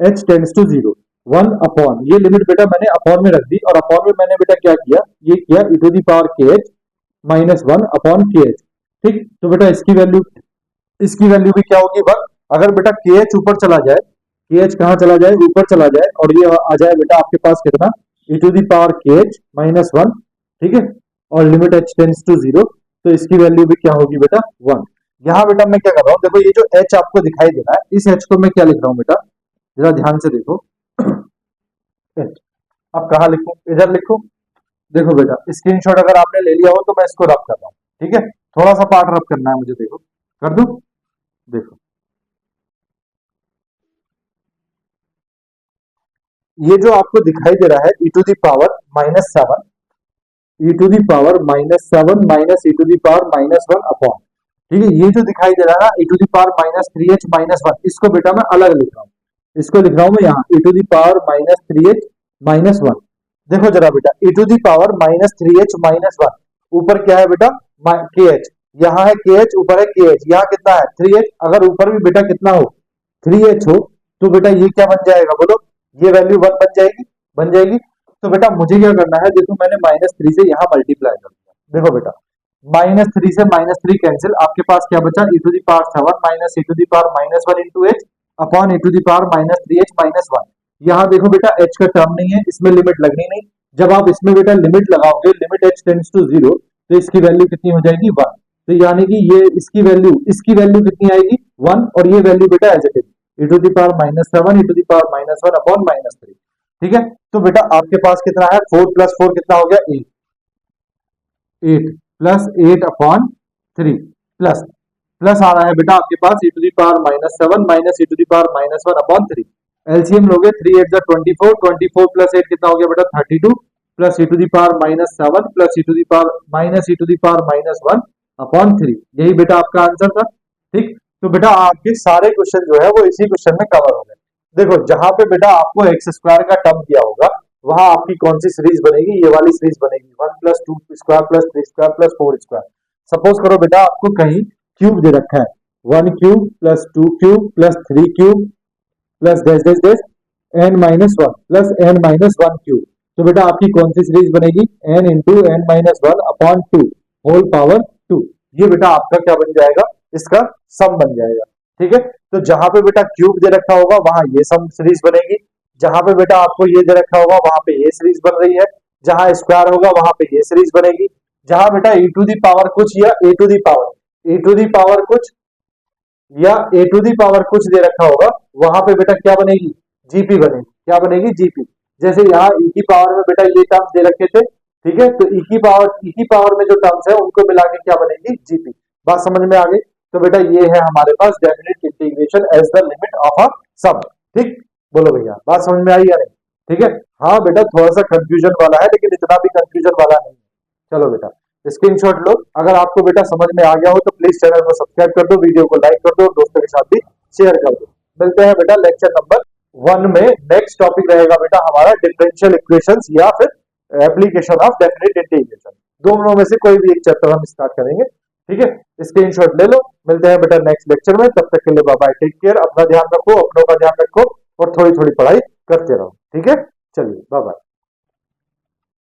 h tends to 0 1 upon, ये लिमिट बेटा मैंने अपॉन में रख दी, और अपॉन में मैंने बेटा क्या किया, ये किया e to the power kh minus 1 upon kh, ठीक, तो बेटा इसकी वैल्यू भी क्या होगी 1, अगर बेटा kh ऊपर चला जाए, kh कहाँ चला जाए, ऊपर चला जाए, और ये आ जाए बेटा आपके पास कितना e to the power kh minus 1, ठीक है, और लिमिट h टेंड्स टू 0, तो इसकी वैल्यू भी क्या होगी बेटा 1, यहाँ बेटा मैं क्या कर रहा हूँ, देखो ये जो h आपको दिखाई दे रहा है इस h को मैं क्या लिख रहा हूँ बेटा, जरा ध्यान से देखो h, अब कहाँ लिखूं, इधर लिखूं, देखो बेटा स्क्रीनशॉट अगर आपने ले लिया हो तो मैं इसको रब कर रहा हूँ, ठीक है, थोड़ा सा पार्ट रब करना है मुझे, देखो कर दूं, देखो ये जो आपको दिखाई दे रहा है e to the power -7, e to the power -7 minus e to the power -1 upon, ठीक है, ये जो दिखाई दे रहा है ना e to the power -3h -1, इसको बेटा मैं अलग लिख रहा हूँ, इसको लिख रहा हूँ मैं यहाँ e to the power -3h -1, देखो जरा बेटा e to the power -3h -1, ऊपर क्या है बेटा kh, यहाँ है kh, ऊपर है kh, यहाँ कितना है 3h, अगर ऊपर भी बेटा कितना हो 3h हो तो बेटा ये क्या बन जाएगा बोलो, ये वैल्यू 1 बन जाएगी, तो बेटा मुझे क्या करना है, देखो मैंने -3 से यहाँ मल्टीप्लाई कर दिया, देखो बेटा -3 से -3 कैंसिल, आपके पास क्या बचा e to the power 7 minus e to the power -1 into h upon e to the power -3h -1। यहाँ देखो बेटा h का टर्म नहीं है, इसमें लिमिट लगनी नहीं। जब आप इसमें बेटा लिमिट लगाओगे, लिमिट h टेंड्स टू 0, तो इसकी वैल्यू कितनी हो जाएगी 1। तो यानी कि ये इसकी वैल्यू कितनी आएगी 1, और ये वैल्यू बेटा as it is e to the power -7 e to the power -1 upon -3। ठीक है, तो बेटा आपके पास कितना है 4 प्लस 4 कितना हो गया 8, 8 प्लस 8 अपॉन 3 प्लस प्लस आ रहा है बेटा आपके पास e to the power -7 minus e to the power -1 upon 3। LCM लोगे 3 8 24, 24 प्लस 8 कितना हो गया बेटा 32 plus e to the power -7 plus e to the power -1 upon 3। यही बेटा आपका आंसर था। ठीक, तो बेटा आपके सारे क्वेश्चन जो है वो इसी क्वेश्चन में कवर हो गए। देखो जहां पे बेटा आपको एक्स स्क्वायर का टर्म दिया होगा, वहां आपकी कौन सी सीरीज बनेगी, ये वाली सीरीज बनेगी 1 plus 2 square plus 3 square plus 4 square. Suppose करो बेटा आपको कहीं क्यूब दे रखा है 1 cube plus 2 cube plus 3 cube plus dash dash dash n minus 1 plus n minus 1 cube. तो बेटा आपकी कौन सी सीरीज बनेगी n into n minus 1 upon 2 whole power 2। ये बेटा आपका क्या बन जाएगा, इसका सम बन जाएगा। ठीक है, तो जहां पे बेटा क्यूब दे रखा होगा वहां ये सम सीरीज बनेगी, जहां पे बेटा आपको ये दे रखा होगा वहां पे ये सीरीज बन रही है, जहां स्क्वायर होगा वहां पे ये सीरीज बनेगी, जहां बेटा e टू दी पावर कुछ या e टू दी पावर कुछ या ए टू दी पावर कुछ दे रखा होगा, वहां पे बेटा क्या बनेगी जीपी बनेगी। क्या बनेगी जीपी। जैसे यहाँ ई की पावर में बेटा ये टर्म्स दे रखे थे, ठीक है, तो ई की पावर में जो टर्म्स है उनको मिला के क्या बनेगी जीपी। बात समझ में आ गई। तो बेटा ये है हमारे पास definite integration as the limit of a sum. ठीक, बोलो भैया बात समझ में आई या नहीं। ठीक है, हाँ बेटा थोड़ा सा कंफ्यूजन वाला है, लेकिन इतना भी कंफ्यूजन वाला नहीं है। चलो बेटा स्क्रीनशॉट लो। अगर आपको बेटा समझ में आ गया हो तो प्लीज चैनल को सब्सक्राइब कर दो, वीडियो को लाइक कर दो और दोस्तों के साथ भी शेयर कर दो। मिलते हैं बेटा लेक्चर नंबर 1 में। नेक्स्ट टॉपिक रहेगा बेटा हमारा डिफरेंशियल इक्वेशंस या फिर एप्लीकेशन ऑफ डेफिनेट इंटीग्रेशन। दोनों में से कोई भी एक चैप्टर हम स्टार्ट करेंगे। ठीक है, स्क्रीनशॉट ले लो। मिलते हैं बेटा नेक्स्ट लेक्चर में, तब तक के लिए बाय बाय, टेक केयर, अपना ध्यान रखो, अपनों का ध्यान रखो और थोड़ी थोड़ी पढ़ाई करते रहो। ठीक है, चलिए बाय बाय।